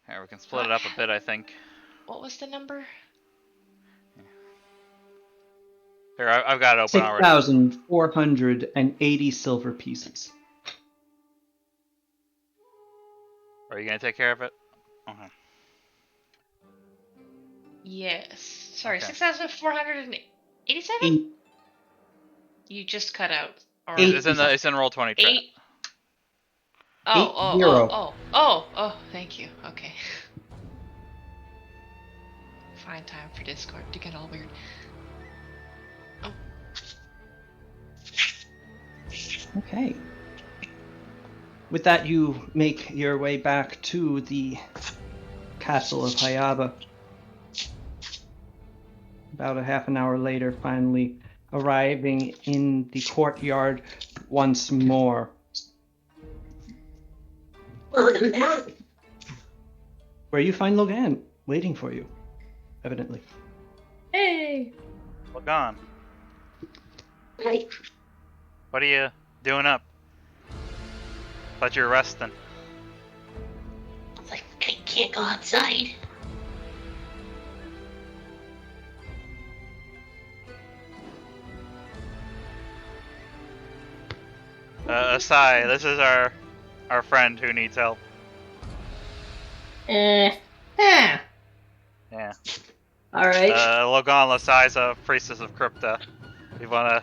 Here, we can split it up a bit, I think. What was the number? Here, I've got it open already. 6,480 silver pieces. Are you gonna take care of it? Okay. Yes. Sorry, Okay. 6,487? Eight. You just cut out. Or Eight. It's in roll 20 chat. 8. Oh, 80. thank you. Okay. Find time for Discord to get all weird. Oh. Okay. With that, you make your way back to the castle of Hayaba. About a half an hour later, finally arriving in the courtyard once more. Where you find Logan waiting for you, evidently. Hey. Well, gone. What are you doing up? Thought you were resting. I can't go outside. Asai, this is our friend who needs help. Yeah. Yeah. All right. Logan Lasai's a priestess of Crypta. You wanna...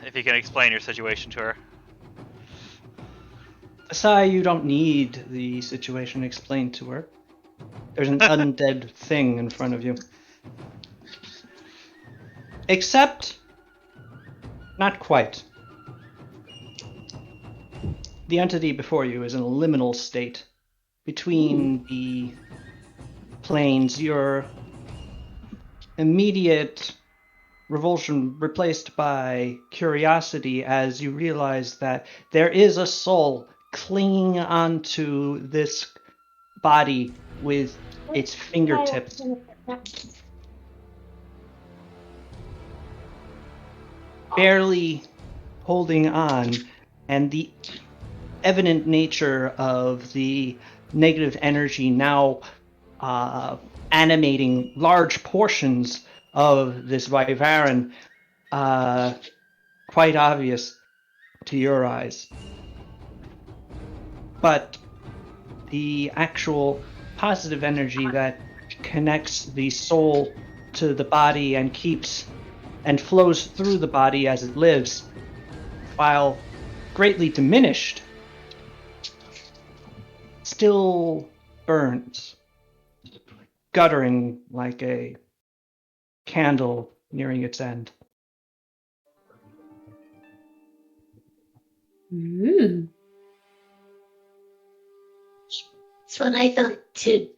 If you can explain your situation to her. Asai, you don't need the situation explained to her. There's an undead thing in front of you. Except, not quite. The entity before you is in a liminal state between the planes. Your immediate revulsion replaced by curiosity as you realize that there is a soul clinging onto this body with its fingertips. Barely holding on, and the evident nature of the negative energy now animating large portions of this Vyvaran, quite obvious to your eyes. But the actual positive energy that connects the soul to the body and keeps and flows through the body as it lives, while greatly diminished, still burns, guttering like a candle nearing its end. Ooh. That's what I thought too.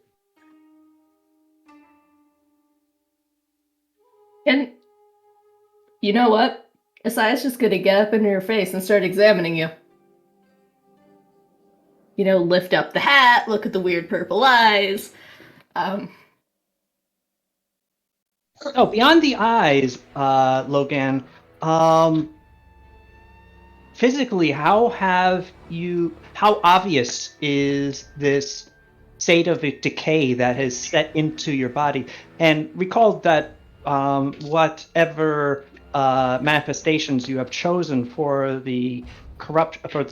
And you know what? Asai's just gonna get up in your face and start examining you. You know, lift up the hat, look at the weird purple eyes. Oh, beyond the eyes, Logan, physically, how obvious is this state of decay that has set into your body? And recall that whatever manifestations you have chosen for the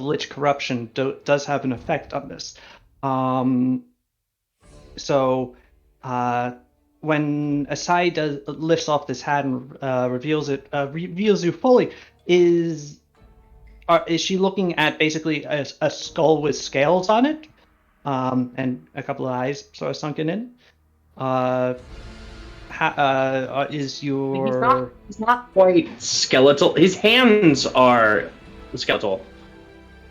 lich corruption does have an effect on this. So when Asai lifts off this hat and reveals you fully, is she looking at basically a skull with scales on it, and a couple of eyes sort of sunken in? Is your He's not quite skeletal. His hands are skeletal,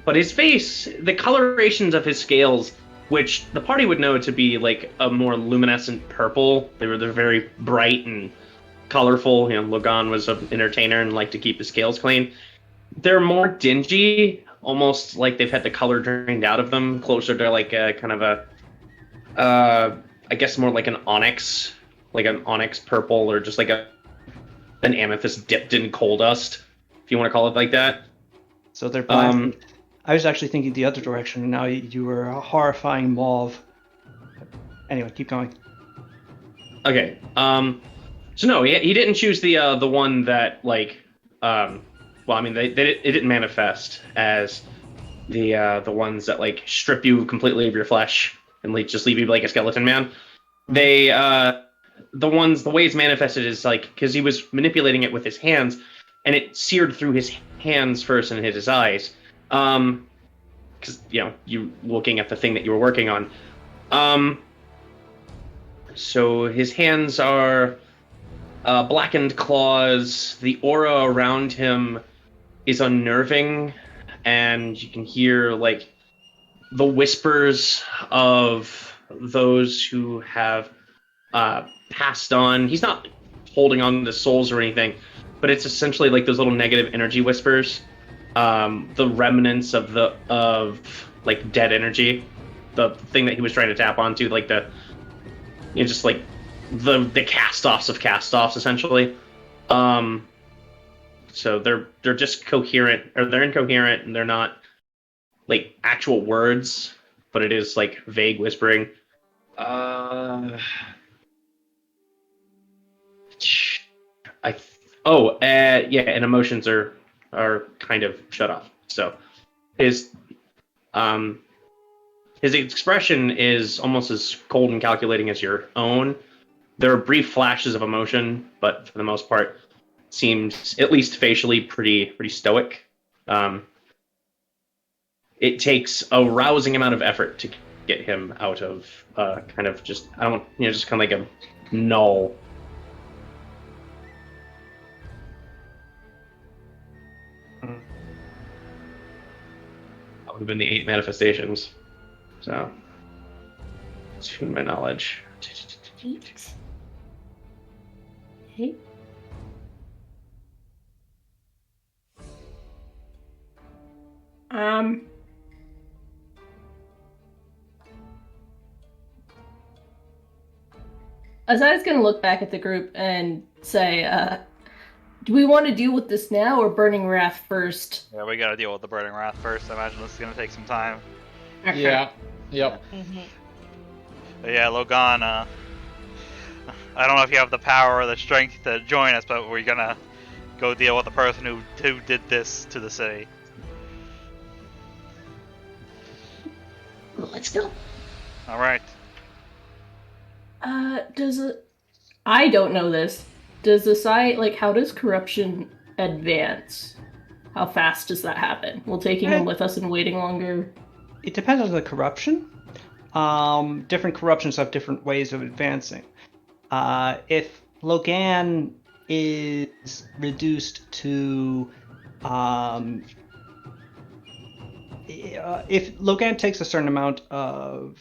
but his face, the colorations of his scales, which the party would know to be like a more luminescent purple. They're very bright and colorful. You know, Logan was an entertainer and liked to keep his scales clean. They're more dingy, almost like they've had the color drained out of them, closer to like a kind of I guess more like an onyx purple, or just like an amethyst dipped in coal dust, if you want to call it like that. So they're black. I was actually thinking the other direction, and now you were a horrifying mauve. Anyway, keep going. Okay. So no, he didn't choose the one that like well, I mean, it didn't manifest as the ones that like strip you completely of your flesh and like just leave you like a skeleton man. They the way it's manifested is like because he was manipulating it with his hands, and it seared through his hands first and hit his eyes. Because you looking at the thing that you were working on. So his hands are blackened claws. The aura around him is unnerving, and you can hear like the whispers of those who have passed on. He's not holding on to souls or anything, but it's essentially like those little negative energy whispers, the remnants of like dead energy, the thing that he was trying to tap onto, like just like the cast-offs of cast-offs, essentially. So they're just coherent, or they're incoherent, and they're not like actual words, but it is like vague whispering. And emotions are kind of shut off. So his expression is almost as cold and calculating as your own. There are brief flashes of emotion, but for the most part, seems at least facially pretty stoic. It takes a rousing amount of effort to get him out of kind of just just kind of like a null. That would have been the 8 manifestations. So, to my knowledge. 8. 8. As I was going to look back at the group and say, do we want to deal with this now or Burning Wrath first? Yeah, we gotta deal with the Burning Wrath first. I imagine this is gonna take some time. Okay. Yeah. Yep. But yeah, Logan, I don't know if you have the power or the strength to join us, but we're gonna go deal with the person who did this to the city. Well, let's go. Alright. I don't know this. Does the site, like, how does corruption advance? How fast does that happen? Will taking him with us and waiting longer? It depends on the corruption. Different corruptions have different ways of advancing. If Logan is reduced to, if Logan takes a certain amount of,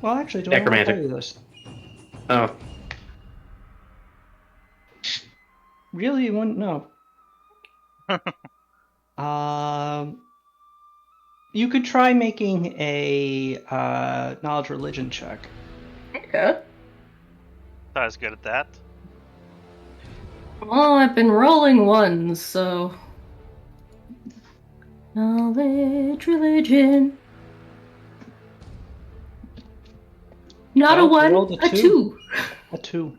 well, actually, do I want to tell Necromantic. you this? Oh. Really, you wouldn't know. You could try making a knowledge religion check. Okay. I was good at that. Well, I've been rolling ones, so. Knowledge religion. Not Well, a one, you rolled a two. A 2.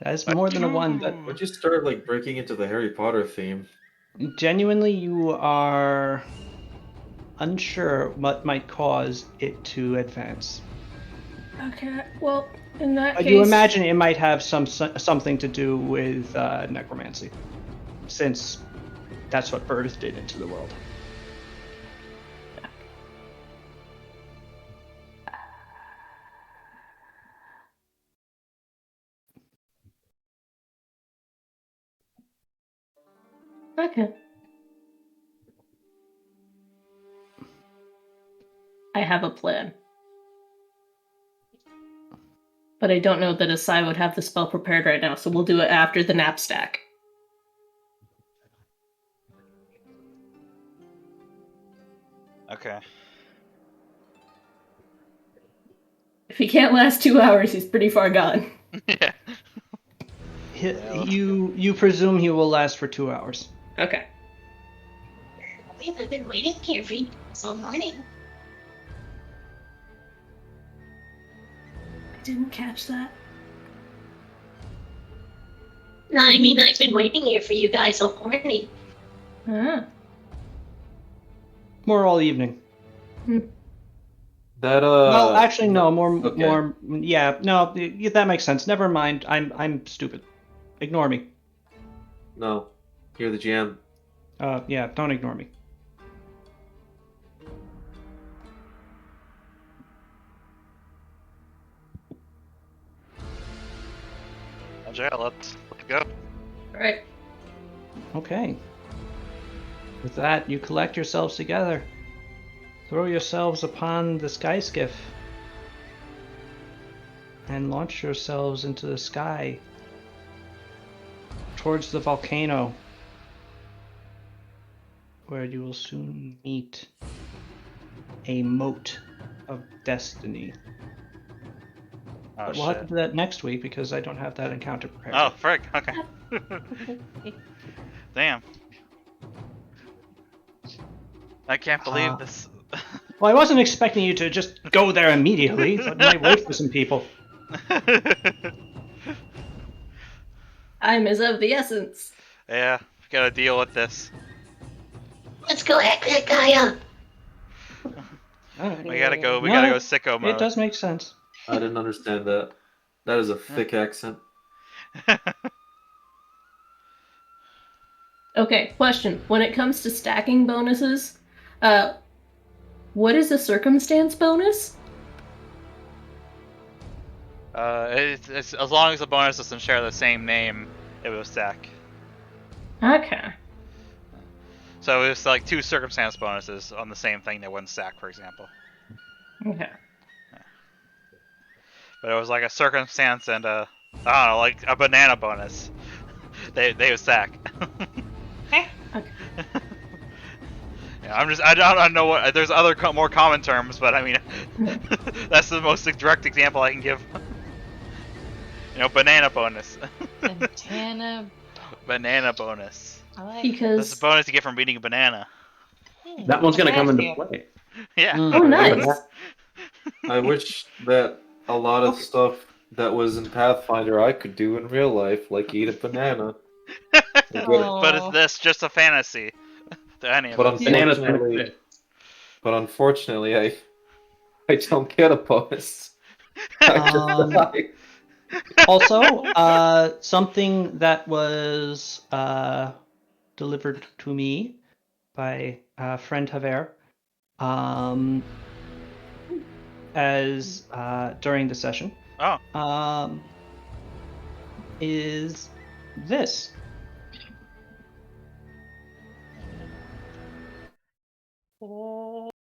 That's more than a 1, but Would you start like breaking into the Harry Potter theme? genuinely you are unsure what might cause it to advance. Okay, well, in that But case. you imagine it might have something to do with necromancy, since that's what birthed it into the world. Okay. I have a plan. But I don't know that Asai would have the spell prepared right now, so we'll do it after the knapsack. Okay. If he can't last 2 hours, he's pretty far gone. Yeah. You presume he will last for 2 hours. Okay. We've been waiting here for you all morning. I didn't catch that. No, I mean, I've been waiting here for you guys all morning. Ah. More all evening. That Well, actually, no. okay. More. Yeah, no. That makes sense. Never mind. I'm stupid. Ignore me. No, you're the GM. Yeah. Don't ignore me. Yeah, let's go. Alright. Okay. With that, you collect yourselves together. Throw yourselves upon the sky skiff. And launch yourselves into the sky. Towards the volcano. Where you will soon meet a moat of destiny. Oh, But we'll have to shit. do that next week because I don't have that encounter prepared. Oh, frick. Okay. Damn. I can't believe this. Well, I wasn't expecting you to just go there immediately. Thought you might wait for some people. Time is of the essence. Yeah, we gotta deal with this. Let's go hack that guy up. Alright. We gotta go No, sicko It mode. does make sense. I didn't understand that. That is a thick accent. Okay, question. When it comes to stacking bonuses, what is a circumstance bonus? It's as long as the bonus doesn't share the same name, it will stack. Okay. So it's like 2 circumstance bonuses on the same thing that wouldn't stack, for example. Okay. But it was like a circumstance and I don't know, like a banana bonus. they would stack. Okay. Yeah, I don't know what. There's other more common terms, but I mean, that's the most direct example I can give. Banana bonus. Banana bonus. I like That's Because the bonus you get from eating a banana. That one's gonna come into Nasty. play. Yeah. oh, nice. I wish that a lot of stuff that was in Pathfinder I could do in real life, like eat a banana. But is this just a fantasy? To any of But us. Bananas unfortunately, I don't get a bonus. I just die. Also, something that was delivered to me by friend Javier, as during the session, Oh. is this.